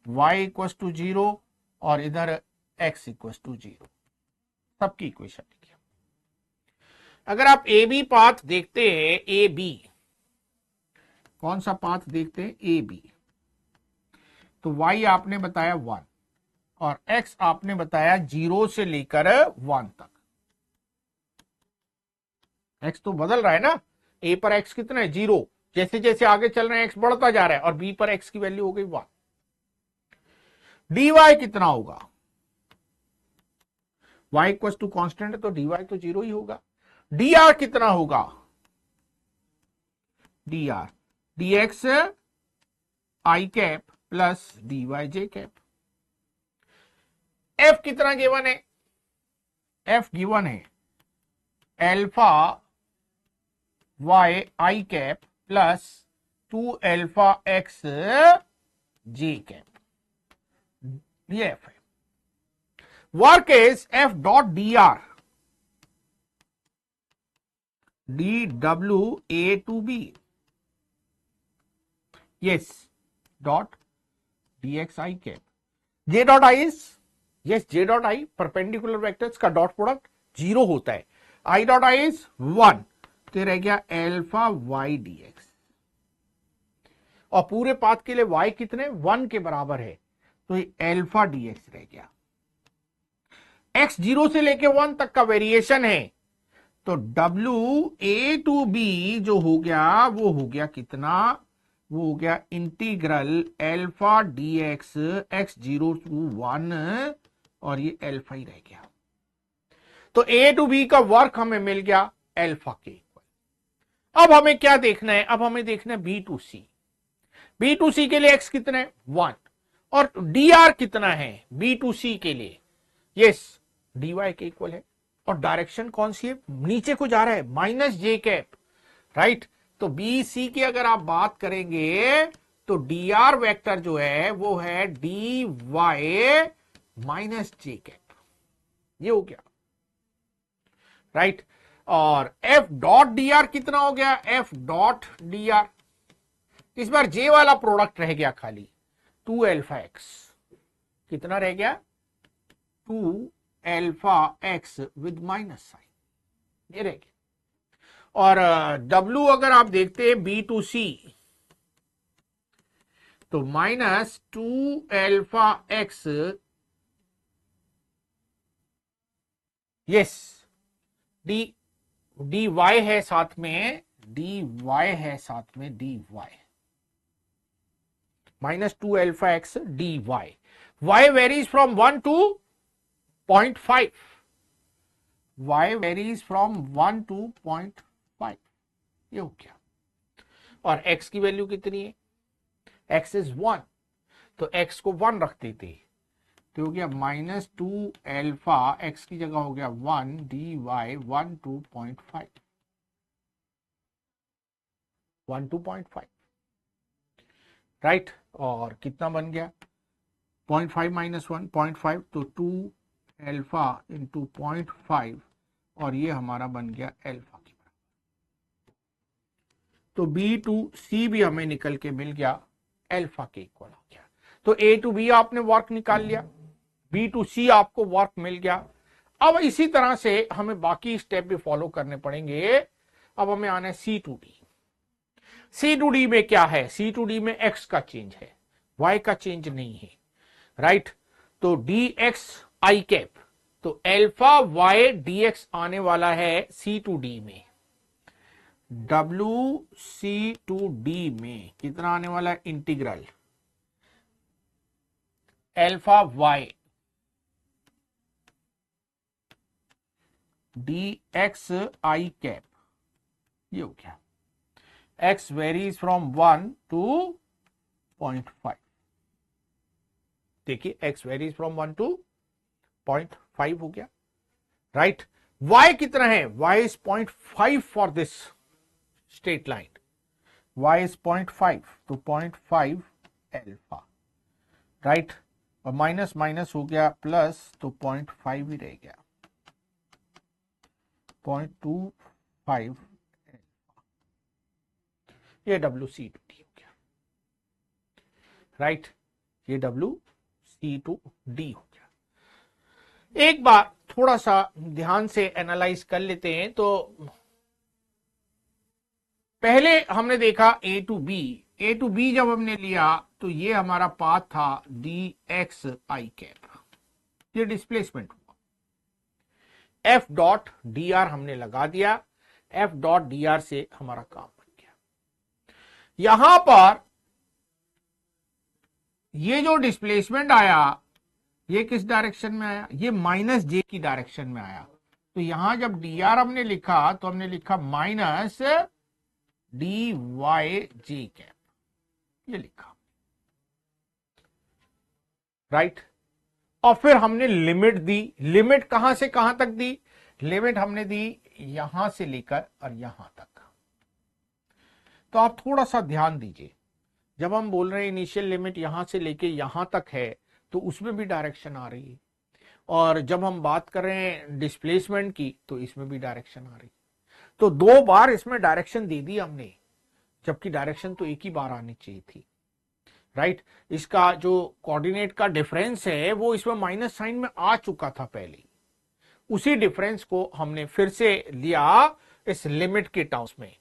y इक्वल्स टू 0, और इधर x इक्वल्स टू 0। सबकी इक्वेशन लिखिए। अगर आप ए बी पाथ देखते हैं, ए बी कौन सा पाथ देखते हैं? A B. तो y आपने बताया 1 और x आपने बताया 0 से लेकर 1 तक। x तो बदल रहा है ना, a पर x कितना है? 0। जैसे जैसे आगे चल रहे हैं x बढ़ता जा रहा है, और b पर x की वैल्यू हो गई 1। dy कितना होगा? y इक्वल टू कॉन्स्टेंट है तो dy तो 0 ही होगा। dr कितना होगा? dr dx i cap plus dy j cap. f कितना गिवन है? f गिवन है alpha y i cap plus 2 alpha x j cap, ये f है। Work is f dot dr dw a to b, yes, dot dx i cap. j dot i is, yes, j dot i perpendicular vectors का डॉट प्रोडक्ट 0 होता है। i डॉट i इज 1, तो रह गया अल्फा y dx, और पूरे पाथ के लिए y कितने? 1 के बराबर है, तो ये अल्फा dx रह गया। x 0 से लेके 1 तक का वेरिएशन है, तो w a to b जो हो गया वो हो गया कितना? वो हो गया integral alpha D x x 0 to 1 और ये अल्फा ही रह गया। तो ए टू बी का वर्क हमें मिल गया अल्फा के इक्वल। अब हमें क्या देखना है, अब हमें देखना है B to C. B to C के लिए एक्स कितना है 1 और डी आर कितना है बी टू सी के लिए, यस डी वाई के इक्वल है। और डायरेक्शन कौन सी है, नीचे को जा रहा है माइनस जे कैप, राइट। तो बी सी की अगर आप बात करेंगे तो डी आर वेक्टर जो है वो है डी वाई माइनस जे कैप, ये हो गया, राइट। और एफ डॉट डी आर कितना हो गया, एफ डॉट डी आर, इस बार जे वाला प्रोडक्ट रह गया खाली 2 अल्फा एक्स, कितना रह गया 2 alpha x with minus sine, ये रह गया। और W अगर आप देखते हैं बी टू सी तो -2 alpha x, yes d y है साथ में, डी वाई है साथ में, d y -2 alpha x d y, y varies from 1 to 0.5, y varies from 1 to 0.5, ये हो गया। और x की वैल्यू कितनी है, x इज 1, तो x को 1 रख देते तो हो गया -2 अल्फा x की जगह हो गया 1 d y 1 to 0.5, 1 to 0.5, right. और कितना बन गया 0.5 - 1 0.5, तो 2 अल्फा इंटू 0.5 और ये हमारा बन गया अल्फा की बराबर। तो बी टू सी भी हमें निकल के मिल गया अल्फा के इक्वल हो गया। तो ए टू बी आपने वर्क निकाल लिया, बी टू सी आपको वर्क मिल गया। अब इसी तरह से हमें बाकी स्टेप भी फॉलो करने पड़ेंगे। अब हमें आना है C to D. C to D में क्या है, सी टू डी में एक्स का चेंज है, वाई का चेंज नहीं है, राइट। तो डी एक्स आई कैप, तो अल्फा वाई डी एक्स आने वाला है सी टू डी में, डब्ल्यू सी टू डी में कितना आने वाला है, integral alpha Y D X I cap, ये हो गया। एक्स वेरीज फ्रॉम 1 to 0.5, देखिए एक्स वेरीज फ्रॉम 1 to 0.5 हो गया, राइट। y कितना है, y is 0.5 for this straight line, y is 0.5, तो 0.5 अल्फा, राइट। और माइनस माइनस हो गया प्लस, तो 0.5 ही रह गया, 0.25 अल्फा, ये WC टू डी हो गया, राइट। ये WC टू डी हो गया। एक बार थोड़ा सा ध्यान से एनालाइज कर लेते हैं। तो पहले हमने देखा ए टू बी जब हमने लिया तो ये हमारा पाथ था डी एक्स आई कैप, ये डिस्प्लेसमेंट हुआ, एफ डॉट डी आर हमने लगा दिया, एफ डॉट डी आर से हमारा काम बन गया। यहां पर ये जो डिस्प्लेसमेंट आया ये किस डायरेक्शन में आया, ये माइनस जे की डायरेक्शन में आया। तो यहां जब डी आर हमने लिखा तो हमने लिखा माइनस डी वाई जे कैप, ये लिखा, राइट। और फिर हमने लिमिट दी, लिमिट कहां से कहां तक दी, लिमिट हमने दी यहां से लेकर और यहां तक। तो आप थोड़ा सा ध्यान दीजिए, जब हम बोल रहे हैं इनिशियल लिमिट यहां से लेके यहां तक है तो उसमें भी डायरेक्शन आ रही है, और जब हम बात कर रहे हैं डिस्प्लेसमेंट की तो इसमें भी डायरेक्शन आ रही है। तो 2 बार इसमें डायरेक्शन दे दी हमने, जबकि डायरेक्शन तो एक ही बार आनी चाहिए थी, राइट। इसका जो कोऑर्डिनेट का डिफरेंस है वो इसमें माइनस साइन में आ चुका था पहले, उसी डिफरेंस को हमने फिर से लिया इस लिमिट के टर्म्स में।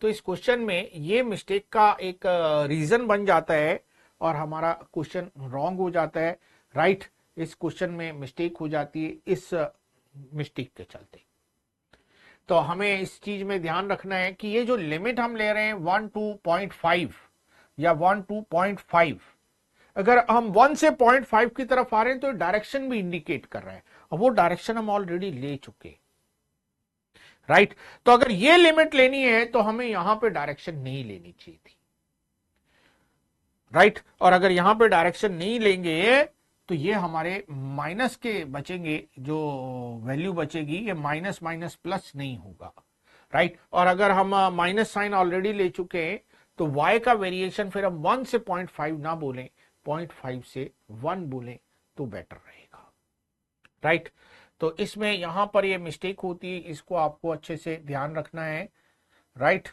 तो इस क्वेश्चन में ये मिस्टेक का एक रीजन बन जाता है और हमारा क्वेश्चन रॉन्ग हो जाता है, राइट। इस क्वेश्चन में मिस्टेक हो जाती है इस मिस्टेक के चलते। तो हमें इस चीज में ध्यान रखना है कि ये जो लिमिट हम ले रहे हैं 1 to 0.5, या 1 to 0.5, अगर हम 1 से 0.5 की तरफ आ रहे हैं तो डायरेक्शन भी इंडिकेट कर रहा है, और वो डायरेक्शन हम ऑलरेडी ले चुके, राइट। तो अगर ये लिमिट लेनी है तो हमें यहां पे डायरेक्शन नहीं लेनी चाहिए थी, राइट। और अगर यहां पे डायरेक्शन नहीं लेंगे तो ये हमारे माइनस के बचेंगे, जो वैल्यू बचेगी ये माइनस माइनस प्लस नहीं होगा, राइट। और अगर हम माइनस साइन ऑलरेडी ले चुके हैं तो y का वेरिएशन फिर हम 1 से 0.5 ना बोलें, 0.5 से 1 बोलें तो बेटर रहेगा, राइट। तो इसमें यहां पर ये मिस्टेक होती है, इसको आपको अच्छे से ध्यान रखना है, राइट।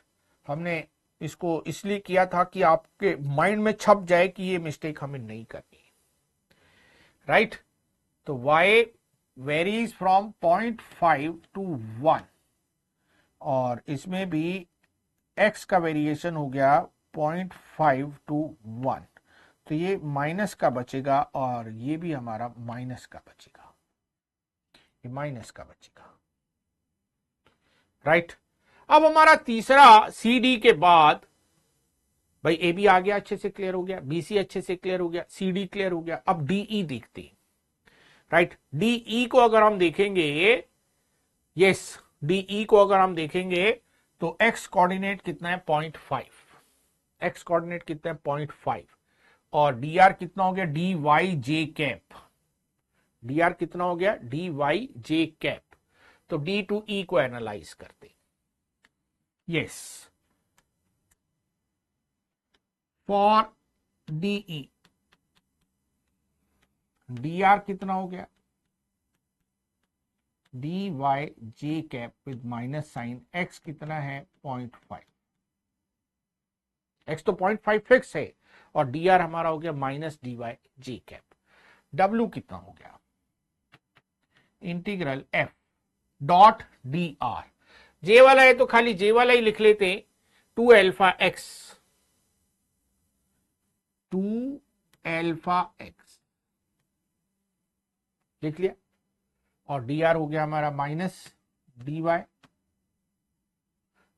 हमने इसको इसलिए किया था कि आपके माइंड में छप जाए कि ये मिस्टेक हमें नहीं करनी, राइट। तो y वेरीज फ्रॉम 0.5 to 1, और इसमें भी x का वेरिएशन हो गया 0.5 to 1, तो ये माइनस का बचेगा और ये भी हमारा माइनस का बचेगा, ये माइनस का बचेगा, राइट। अब हमारा तीसरा CD के बाद, भाई AB आ गया, अच्छे से क्लियर हो गया, BC अच्छे से क्लियर हो गया, CD क्लियर हो गया, अब DE देखते हैं, राइट। DE को अगर हम देखेंगे, यस, DE को अगर हम देखेंगे तो x कोऑर्डिनेट कितना है 0.5, x कोऑर्डिनेट कितना है 0.5, और dr कितना हो गया dy j कैप, dr कितना हो गया dy j कैप। तो D to E को एनालाइज करते, यस, फॉर DE dr कितना हो गया dy j cap with minus sine, x कितना है 0.5, x तो 0.5 फिक्स है, और dr हमारा हो गया minus dy j cap. w कितना हो गया integral f dot dr, j वाला है तो खाली j वाला ही लिख लेते, 2 अल्फा x, 2 अल्फा x लिख लिया, और dr हो गया हमारा माइनस dy,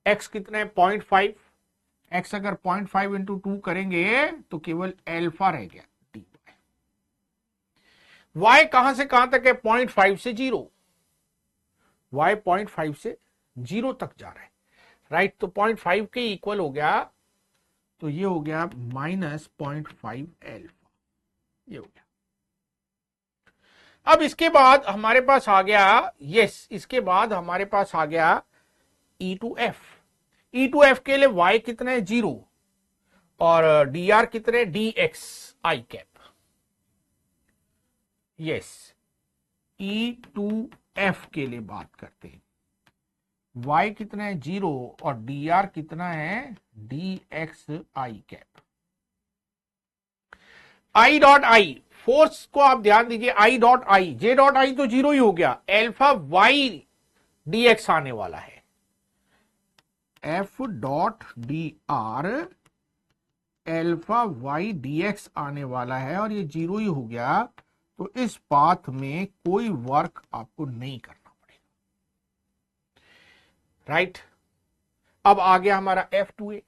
x कितना है 0.5, x अगर 0.5 इंटू 2 करेंगे तो केवल अल्फा रह गया dy, y कहां से कहां तक है 0.5 से 0, y 0.5 से 0 तक जा रहा है, राइट। तो 0.5 के इक्वल हो गया, तो ये हो गया माइनस 0.5 अल्फा, ये हो गया। अब इसके बाद हमारे पास आ गया, यस, इसके बाद हमारे पास आ गया e टू f के लिए y कितना है 0, और dr कितने dx i cap, yes, e to f के लिए बात करते हैं, y कितना है 0 और dr कितना है dx i cap. i dot I, force को आप ध्यान दीजिए, i dot I, j dot I तो 0 ही हो गया, अल्फा y dx आने वाला है, f dot dr alpha y dx आने वाला है, और ये 0 ही हो गया, तो इस पाथ में कोई वर्क आपको नहीं करना पड़ेगा, राइट। अब आ गया हमारा F2A,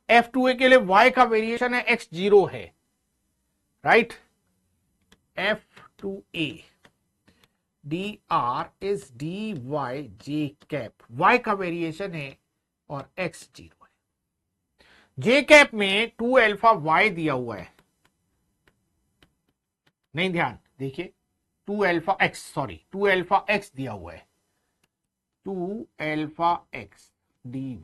F2A के लिए y का वेरिएशन है x0 है, right. F2A dr is dy j cap, y का वेरिएशन है और x0 है, j कैप में 2 अल्फा y दिया हुआ है, नहीं ध्यान देखिए, 2 alpha x, sorry 2 alpha x दिया हुआ है, 2 alpha x dy,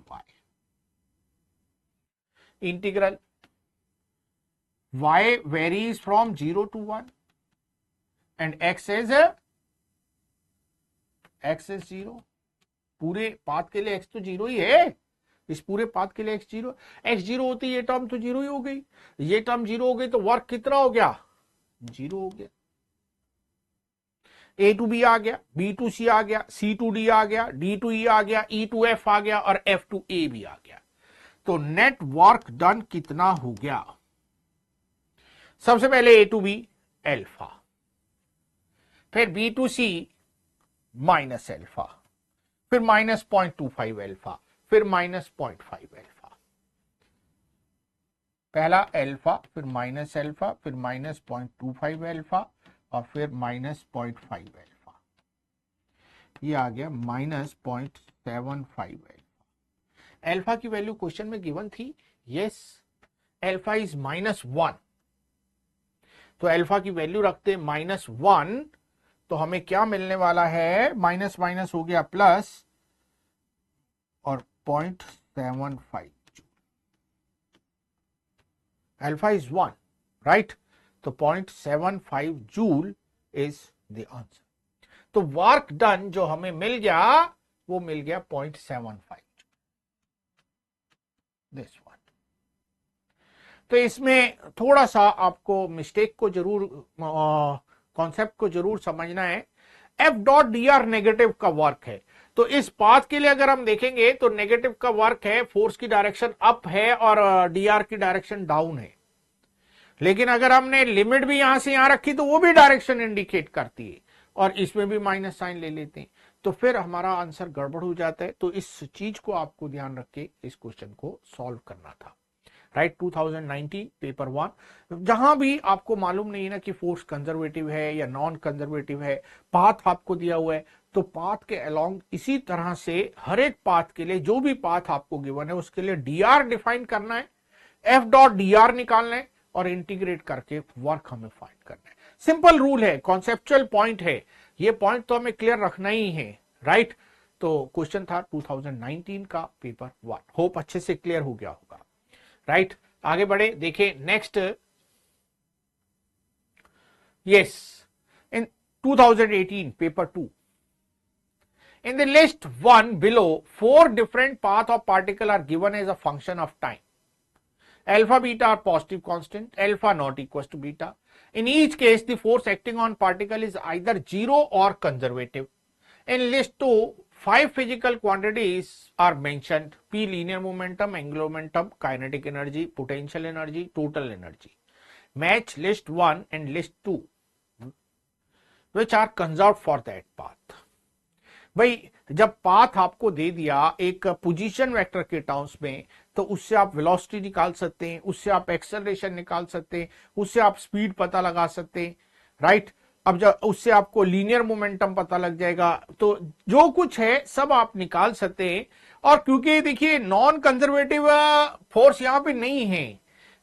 integral y varies from 0 to 1 and x is 0, पूरे पाथ के लिए x तो 0 ही है, इस पूरे पाथ के लिए x 0 होती है, ये टर्म तो 0 ही हो गई, ये टर्म 0 हो गई, तो वर्क कितना हो गया 0 हो गया, A टू B आ गया, B टू C आ गया, C टू D आ गया, D टू E आ गया, E टू F आ गया, और F टू A भी आ गया। तो नेट वर्क डन कितना हो गया, सबसे पहले A टू B अल्फा, फिर B to C minus alpha, फिर माइनस 0.25 अल्फा, फिर माइनस 0.5 अल्फा, पहला अल्फा, फिर माइनस अल्फा, फिर माइनस 0.25 अल्फा और फिर माइनस 0.5 अल्फा। ये आ गया माइनस 0.75 अल्फा। अल्फा की वैल्यू क्वेश्चन में गिवन थी, यस अल्फा इज -1, तो अल्फा की वैल्यू रखते -1, तो हमें क्या मिलने वाला है, माइनस माइनस हो गया प्लस और 0.75 अल्फा इज 1, राइट, तो 0.75 जूल इज द आंसर। तो वर्क डन जो हमें मिल गया वो मिल गया 0.75 दिस वन। तो इसमें थोड़ा सा आपको मिस्टेक को जरूर, कॉन्सेप्ट को जरूर समझना है। F dot D R negative का वर्क है, तो इस पाथ के लिए अगर हम देखेंगे तो नेगेटिव का वर्क है, फोर्स की डायरेक्शन अप है और डी आर की डायरेक्शन डाउन है। लेकिन अगर हमने लिमिट भी यहां से यहां रखी तो वो भी डायरेक्शन इंडिकेट करती है, और इसमें भी माइनस साइन ले लेते हैं, तो फिर हमारा आंसर गड़बड़ हो जाता है। तो इस चीज को आपको ध्यान रख के इस क्वेश्चन को सॉल्व करना था, राइट। 2019 पेपर 1, जहां भी आपको मालूम नहीं है ना कि फोर्स कंजर्वेटिव है या नॉन कंजर्वेटिव है, पाथ आपको दिया हुआ है, तो पाथ के अलोंग इसी तरह से हर एक पाथ के लिए जो भी पाथ आपको गिवन है उसके लिए डी आर डिफाइन करना है, एफ डॉट डी आर निकालना है और इंटीग्रेट करके वर्क हमें फाइंड करना है। सिंपल रूल है, कॉन्सेप्चुअल पॉइंट है, ये पॉइंट तो हमें क्लियर रखना ही है, राइट। तो क्वेश्चन था 2019 का पेपर 1, होप अच्छे से क्लियर हो गया होगा, राइट। आगे बढ़े, देखें next, yes, in 2018 paper 2, in the list 1 below 4 different path of particle are given as a function of time. Alpha beta are positive constant, alpha not equals to beta. In each case the force acting on particle is either zero or conservative. In list 2 5 physical quantities are mentioned: p linear momentum, angular momentum, kinetic energy, potential energy, total energy. Match list 1 and list 2 which are conserved for that path. भाई जब पाथ आपको दे दिया एक पोजीशन वेक्टर के टर्म्स में, तो उससे आप वेलोसिटी निकाल सकते हैं, उससे आप एक्सेलरेशन निकाल सकते हैं, उससे आप स्पीड पता लगा सकते हैं, राइट। अब जब उससे आपको लीनियर मोमेंटम पता लग जाएगा, तो जो कुछ है सब आप निकाल सकते हैं। और क्योंकि देखिए नॉन कंजर्वेटिव फोर्स यहां पे नहीं है,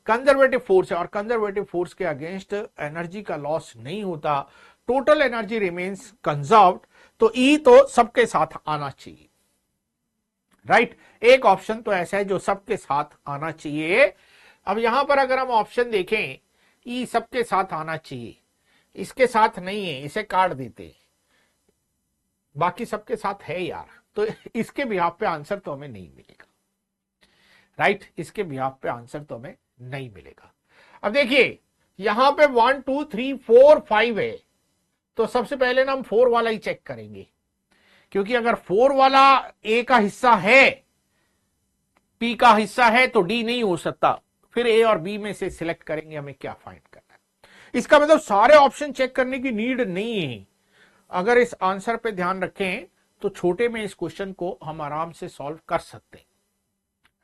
कंजर्वेटिव फोर्स है, और कंजर्वेटिव फोर्स के अगेंस्ट एनर्जी का लॉस नहीं होता, टोटल एनर्जी रिमेन्स कंजर्व्ड, तो ई तो सबके साथ आना चाहिए, राइट। एक ऑप्शन तो ऐसा है जो सबके साथ आना चाहिए। अब यहां पर अगर हम ऑप्शन देखें, ई सबके साथ आना चाहिए, इसके साथ नहीं है, इसे काट देते, बाकी सबके साथ है यार, तो इसके बिहाफ पे आंसर तो हमें नहीं मिलेगा, राइट, इसके बिहाफ पे आंसर तो हमें नहीं मिलेगा। अब देखिए यहां पे 1 2 3 4 5 है, तो सबसे पहले ना हम 4 वाला ही चेक करेंगे, क्योंकि अगर 4 वाला ए का हिस्सा है, पी का हिस्सा है, तो डी नहीं हो सकता, फिर ए और बी में से सिलेक्ट करेंगे हमें क्या फाइंड करना है। इसका मतलब सारे ऑप्शन चेक करने की नीड नहीं है। अगर इस आंसर पे ध्यान रखें तो छोटे में इस क्वेश्चन को हम आराम से सॉल्व कर सकते हैं,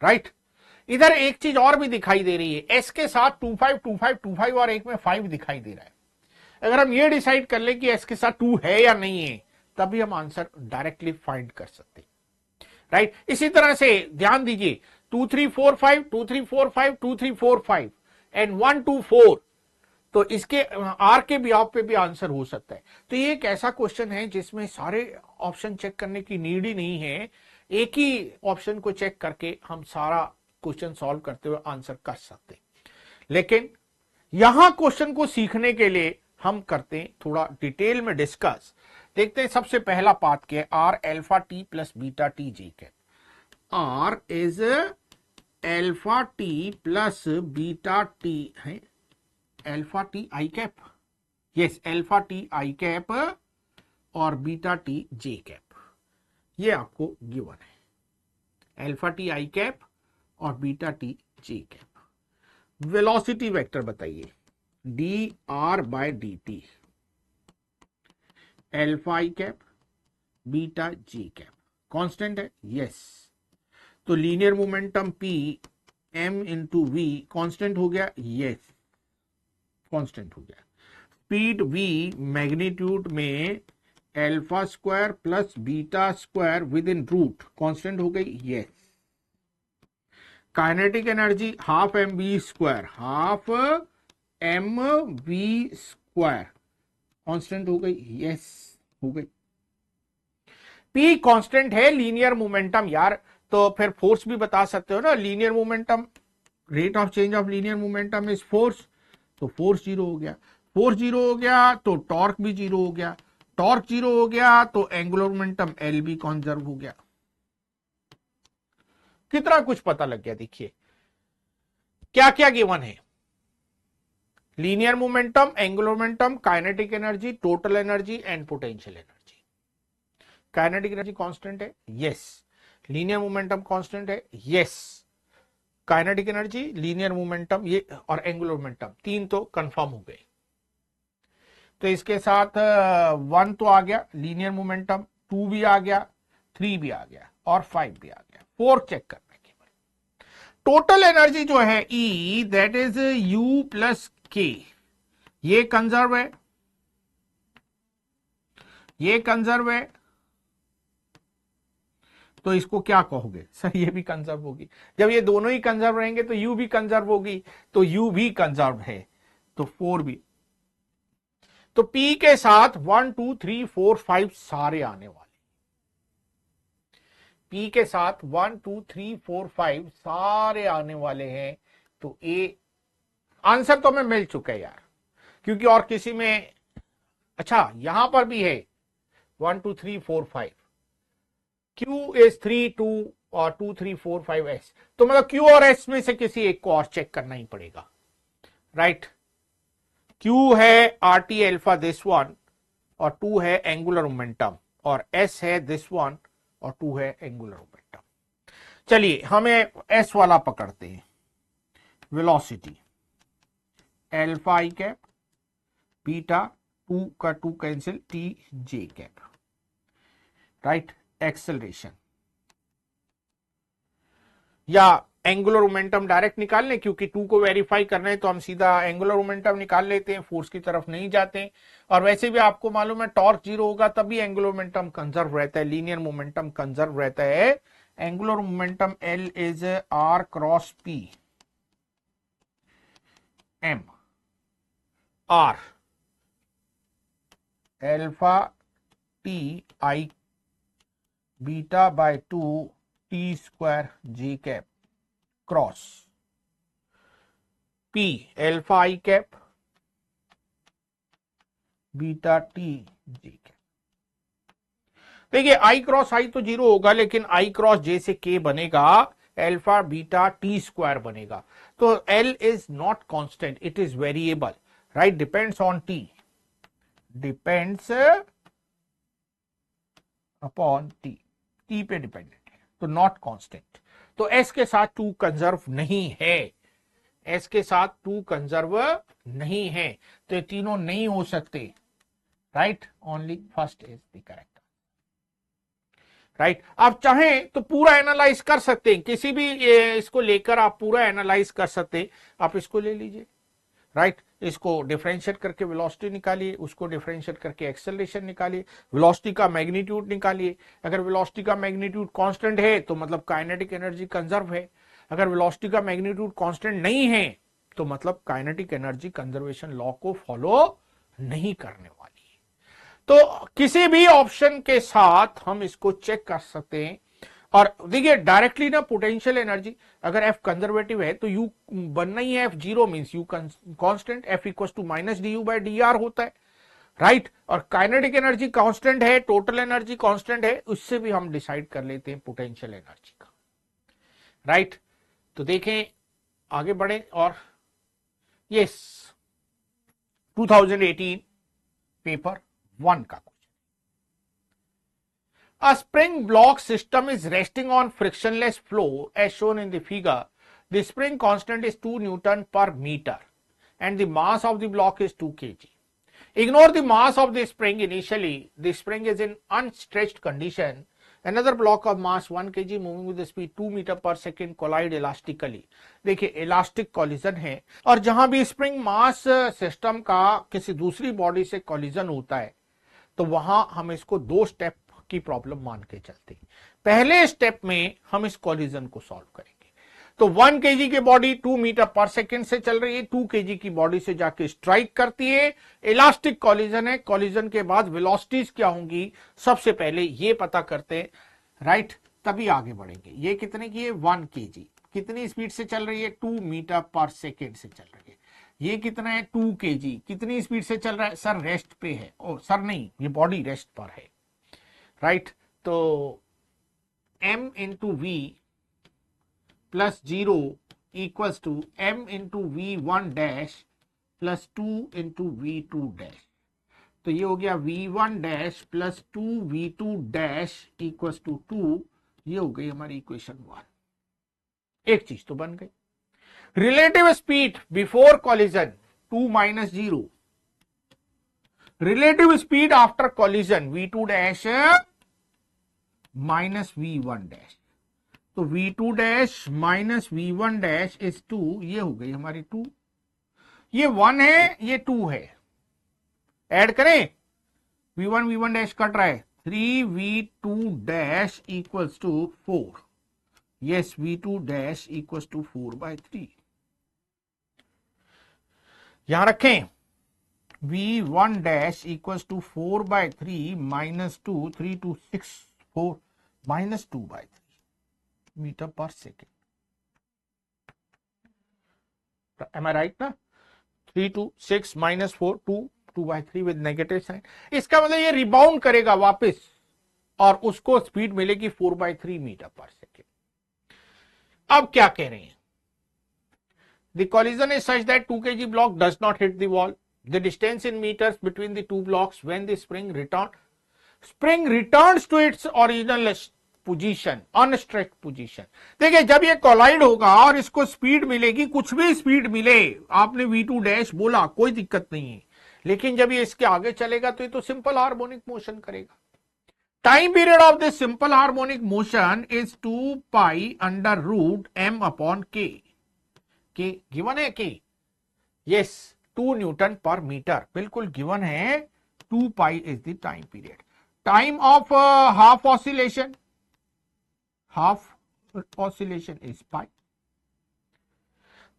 राइट। इधर एक चीज और भी दिखाई दे रही है, एस के साथ 25 25 25 और एक में 5 दिखाई दे रहा है। अगर हम ये डिसाइड कर ले कि एस के साथ 2 है या नहीं है, तभी हम आंसर डायरेक्टली फाइंड कर सकते हैं, राइट। इसी तरह से ध्यान दीजिए 2 3 4 5 2 3 4 5 2 3 4 5 एंड 1 2 4, तो इसके आर के बिहाफ पे भी आंसर हो सकता है। तो ये एक ऐसा क्वेश्चन है जिसमें सारे ऑप्शन चेक करने की नीड ही नहीं है, एक ही ऑप्शन को चेक करके हम सारा क्वेश्चन सॉल्व करते हुए आंसर कर सकते हैं। लेकिन यहां क्वेश्चन को सीखने के लिए हम करते हैं थोड़ा डिटेल में डिस्कस। देखते हैं सबसे पहला पाथ क्या है, R alpha T plus beta T G K. R is alpha T plus beta T है, alpha T I cap, yes alpha T I cap और बीटा टी जे कैप, ये आपको गिवन है, एल्फा टी आई कैप और beta T J cap. Velocity vector बताइए, D R by D T, alpha I cap beta G cap, constant है, यस। तो linear momentum P m into we constant हो गया, यस कांस्टेंट हो गया। स्पीड v मैग्नीट्यूड में alpha square plus beta square with in root constant हो गई, yes. Kinetic energy half M we square, half M we square constant हो गई, यस हो गई। P कांस्टेंट है, लीनियर मोमेंटम यार, तो फिर फोर्स भी बता सकते हो ना, linear momentum, rate of change of linear momentum is force, तो फोर्स जीरो हो गया। फोर्स जीरो हो गया तो टॉर्क भी जीरो हो गया, टॉर्क जीरो हो गया तो एंगुलर मोमेंटम एल भी कंजर्व हो गया। कितना कुछ पता लग गया। देखिए क्या क्या गिवन है, linear momentum, angular momentum, kinetic energy, total energy and potential energy. Kinetic energy constant है, यस। लीनियर मोमेंटम कांस्टेंट है, yes. Kinetic energy, linear momentum ये और एंगुलर मोमेंटम तीन तो कंफर्म हो गए। तो इसके साथ 1 तो आ गया लीनियर मोमेंटम, 2 भी आ गया, 3 भी आ गया और 5 भी आ गया। 4 चेक करना है केवल। टोटल एनर्जी जो है E that is U plus K, ये कंजर्व है, ये कंजर्व है, तो इसको क्या कहोगे सर, ये भी कंजर्व होगी। जब ये दोनों ही कंजर्व रहेंगे तो U भी कंजर्व होगी, तो U भी कंजर्व है, तो 4 भी। तो P के साथ 1 2 3 4 5 सारे आने वाले, P के साथ 1 2 3 4 5 सारे आने वाले हैं। तो A आंसर तो हमें मिल चुका है यार, क्योंकि और किसी में, अच्छा यहां पर भी है 1 2 3 4 5, Q इज 3 2 और 2 3 4 5 S, तो मतलब Q और S में से किसी एक को और चेक करना ही पड़ेगा, राइट। Q है RT अल्फा दिस वन और 2 है एंगुलर मोमेंटम, और S है दिस वन और 2 है एंगुलर मोमेंटम। चलिए हमें S वाला पकड़ते हैं। वेलोसिटी अल्फा आई कैप, बीटा 2 का 2 cancel, T J cap, right. Acceleration या एंगुलर मोमेंटम डायरेक्ट निकाल लें, क्योंकि 2 को वेरीफाई करना है तो हम सीधा एंगुलर मोमेंटम निकाल लेते हैं, फोर्स की तरफ नहीं जाते हैं। और वैसे भी आपको मालूम है टॉर्क जीरो होगा तभी एंगुलर मोमेंटम कंजर्व रहता है, लीनियर मोमेंटम कंजर्व रहता है। Angular momentum L is R cross P, M R alpha T I beta by 2 T square J cap cross P alpha I cap beta T J cap. देखिए I क्रॉस I तो जीरो होगा, लेकिन I क्रॉस J से K बनेगा अल्फा बीटा T स्क्वायर बनेगा। तो L is not constant, it is variable, right, depends on T, depends upon T पे डिपेंडेंट है, तो नॉट कांस्टेंट। तो S के साथ 2 कंजर्व नहीं है, S के साथ 2 कंजर्व नहीं है, तो ये तीनों नहीं हो सकते, right. Only first is the correct, right. आप चाहें तो पूरा एनालाइज कर सकते हैं, किसी भी इसको लेकर आप पूरा एनालाइज कर सकते हैं। आप इसको ले लीजिए, राइट, इसको डिफरेंशिएट करके वेलोसिटी निकालिए, उसको डिफरेंशिएट करके एक्सेलरेशन निकालिए, वेलोसिटी का मैग्नीट्यूड निकालिए। अगर वेलोसिटी का मैग्नीट्यूड कांस्टेंट है तो मतलब काइनेटिक एनर्जी कंजर्व है, अगर वेलोसिटी का मैग्नीट्यूड कांस्टेंट नहीं है तो मतलब काइनेटिक एनर्जी कंजर्वेशन लॉ को फॉलो नहीं करने वाली है। तो किसी भी ऑप्शन के साथ हम इसको चेक कर सकते हैं। और देखिए डायरेक्टली ना पोटेंशियल एनर्जी अगर F कंजर्वेटिव है तो U बनना ही है, F zero means U constant, F equal to minus d u by d r होता है, राइट। और काइनेटिक एनर्जी कांस्टेंट है, टोटल एनर्जी कांस्टेंट है, उससे भी हम डिसाइड कर लेते हैं पोटेंशियल एनर्जी का, राइट। तो देखें आगे बढ़े और यस 2018 पेपर 1 का question. A spring block system is resting on frictionless floor as shown in the figure. The spring constant is 2 Newton per meter and the mass of the block is 2 kg. Ignore the mass of the spring initially. The spring is in unstretched condition Another block of mass 1 kg moving with the speed 2 metre per second collide elastically. देखिए इलास्टिक कॉलिजन है, और जहां भी स्प्रिंग मास सिस्टम का किसी दूसरी बॉडी से कॉलिजन होता है तो वहां हम इसको दो स्टेप की प्रॉब्लम मान के चलते हैं। पहले स्टेप में हम इस कॉलिजन को सॉल्व करेंगे। तो 1 केजी की बॉडी 2 मीटर पर सेकेंड से चल रही है, 2 केजी की बॉडी से जाके स्ट्राइक करती है, इलास्टिक कॉलिजन है। कॉलिजन के बाद वेलोसिटीज क्या होंगी सबसे पहले ये पता करते हैं, राइट, तभी आगे बढ़ेंगे। ये कितने की है 1 केजी, कितनी स्पीड से चल रही है 2 मीटर पर सेकेंड से चल रही है। ये कितना है 2 केजी, कितनी स्पीड से चल रहा है सर रेस्ट पे है, और सर नहीं ये बॉडी रेस्ट पर है, राइट। तो m into v plus 0 equals to m into V1 dash plus 2 into V2 dash. तो ये हो गया V1 dash plus 2 V2 dash equals to 2। ये हो गई हमारी इक्वेशन 1। एक चीज तो बन गई। Relative speed before collision 2 minus 0, relative speed after collision V2 dash minus V1 dash. तो V2 dash minus V1 dash is 2। ये हो गई हमारी 2, ये 1 है ये 2 है, ऐड करें V1 डैश कट रहा है 3V2 dash equals to 4। Yes V2 dash equals to 4/3। यहां रखें V1 dash equals to 4/3 minus 2, 3 2 6 4 minus 2/3 metre per second. Am I right ना? 3 2 6 माइनस 4 2 2/3 विद नेगेटिव साइन। इसका मतलब ये रिबाउंड करेगा वापस और उसको स्पीड मिलेगी 4/3 मीटर पर सेकेंड। अब क्या कह रहे हैं, the collision is such that 2 kg block does not hit the wall, the distance in metres between the two blocks when the spring returns to its original position, unstretched position. देखिए जब ये कोलाइड होगा और इसको स्पीड मिलेगी, कुछ भी स्पीड मिले, आपने V2 डैश बोला कोई दिक्कत नहीं है, लेकिन जब ये इसके आगे चलेगा तो ये तो सिंपल हार्मोनिक मोशन करेगा। Time period of this simple harmonic motion is 2 pi under root m upon k। K given है k, yes 2 newton per metre बिल्कुल गिवन है। 2 pi is the time period. Time of half oscillation, half oscillation is pi.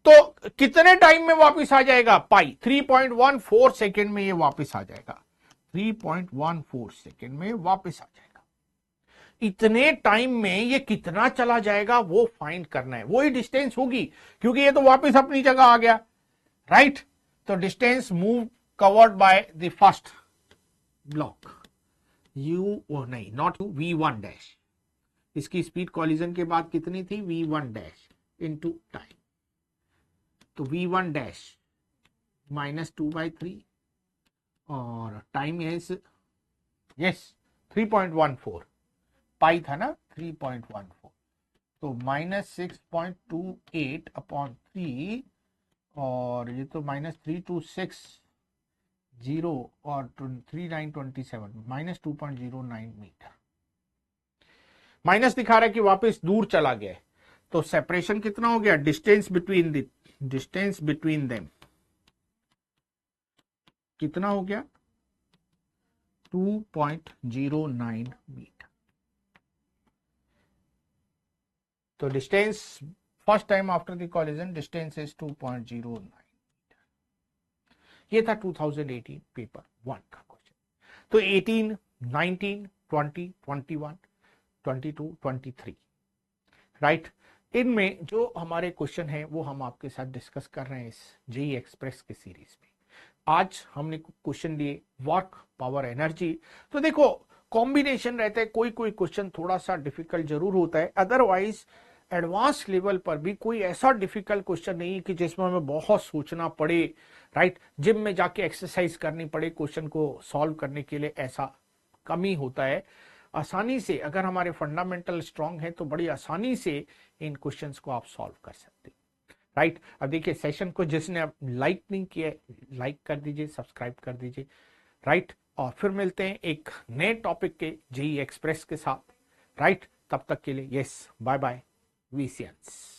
तो कितने टाइम में वापस आ जाएगा पाई? 3.14 सेकेंड में ये वापस आ जाएगा, 3.14 सेकेंड में वापस आ जाएगा। इतने टाइम में ये कितना चला जाएगा वो फाइंड करना है, वही डिस्टेंस होगी क्योंकि ये तो वापस अपनी जगह आ गया, राइट। तो distance move covered by the first block you, नहीं नॉट यू, V1 डैश। इसकी स्पीड कॉलिजन के बाद कितनी थी V1 डैश इंटू टाइम। तो V1 डैश माइनस 2/3 और टाइम इज यस 3.14, पाई था ना 3.14, तो माइनस 6.28 अपॉन 3 और ये तो माइनस 3260 और 3927 माइनस 2.09 मीटर। माइनस दिखा रहा है कि वापस दूर चला गया है, तो सेपरेशन कितना हो गया? डिस्टेंस बिटवीन देम कितना हो गया? 2.09 मीटर। तो distance first time after the collision distance is 2.09 metre. ये था 2018 पेपर 1 का क्वेश्चन। तो 18, 19, 20, 21, 22, 23, राइट, इनमें जो हमारे क्वेश्चन हैं वो हम आपके साथ डिस्कस कर रहे हैं इस जेईई एक्सप्रेस के सीरीज में। आज हमने क्वेश्चन लिए वर्क, पावर, एनर्जी। तो देखो कॉम्बिनेशन रहता है, कोई कोई क्वेश्चन थोड़ा सा डिफिकल्ट जरूर होता है, अदरवाइज एडवांस लेवल पर भी कोई ऐसा डिफिकल्ट क्वेश्चन नहीं कि जिसमें हमें बहुत सोचना पड़े, राइट, जिम में जाके एक्सरसाइज करनी पड़े क्वेश्चन को सॉल्व करने के लिए, ऐसा कम ही होता है। आसानी से अगर हमारे फंडामेंटल स्ट्रांग है तो बड़ी आसानी से इन क्वेश्चंस को आप सॉल्व कर सकते हैं, राइट। अब देखिए सेशन को जिसने अब लाइक नहीं किया लाइक कर दीजिए, सब्सक्राइब कर दीजिए, राइट। और फिर मिलते हैं एक नए टॉपिक के जेईई एक्सप्रेस के साथ, राइट? तब तक के लिए यस, बाय बाय, वीसियंस।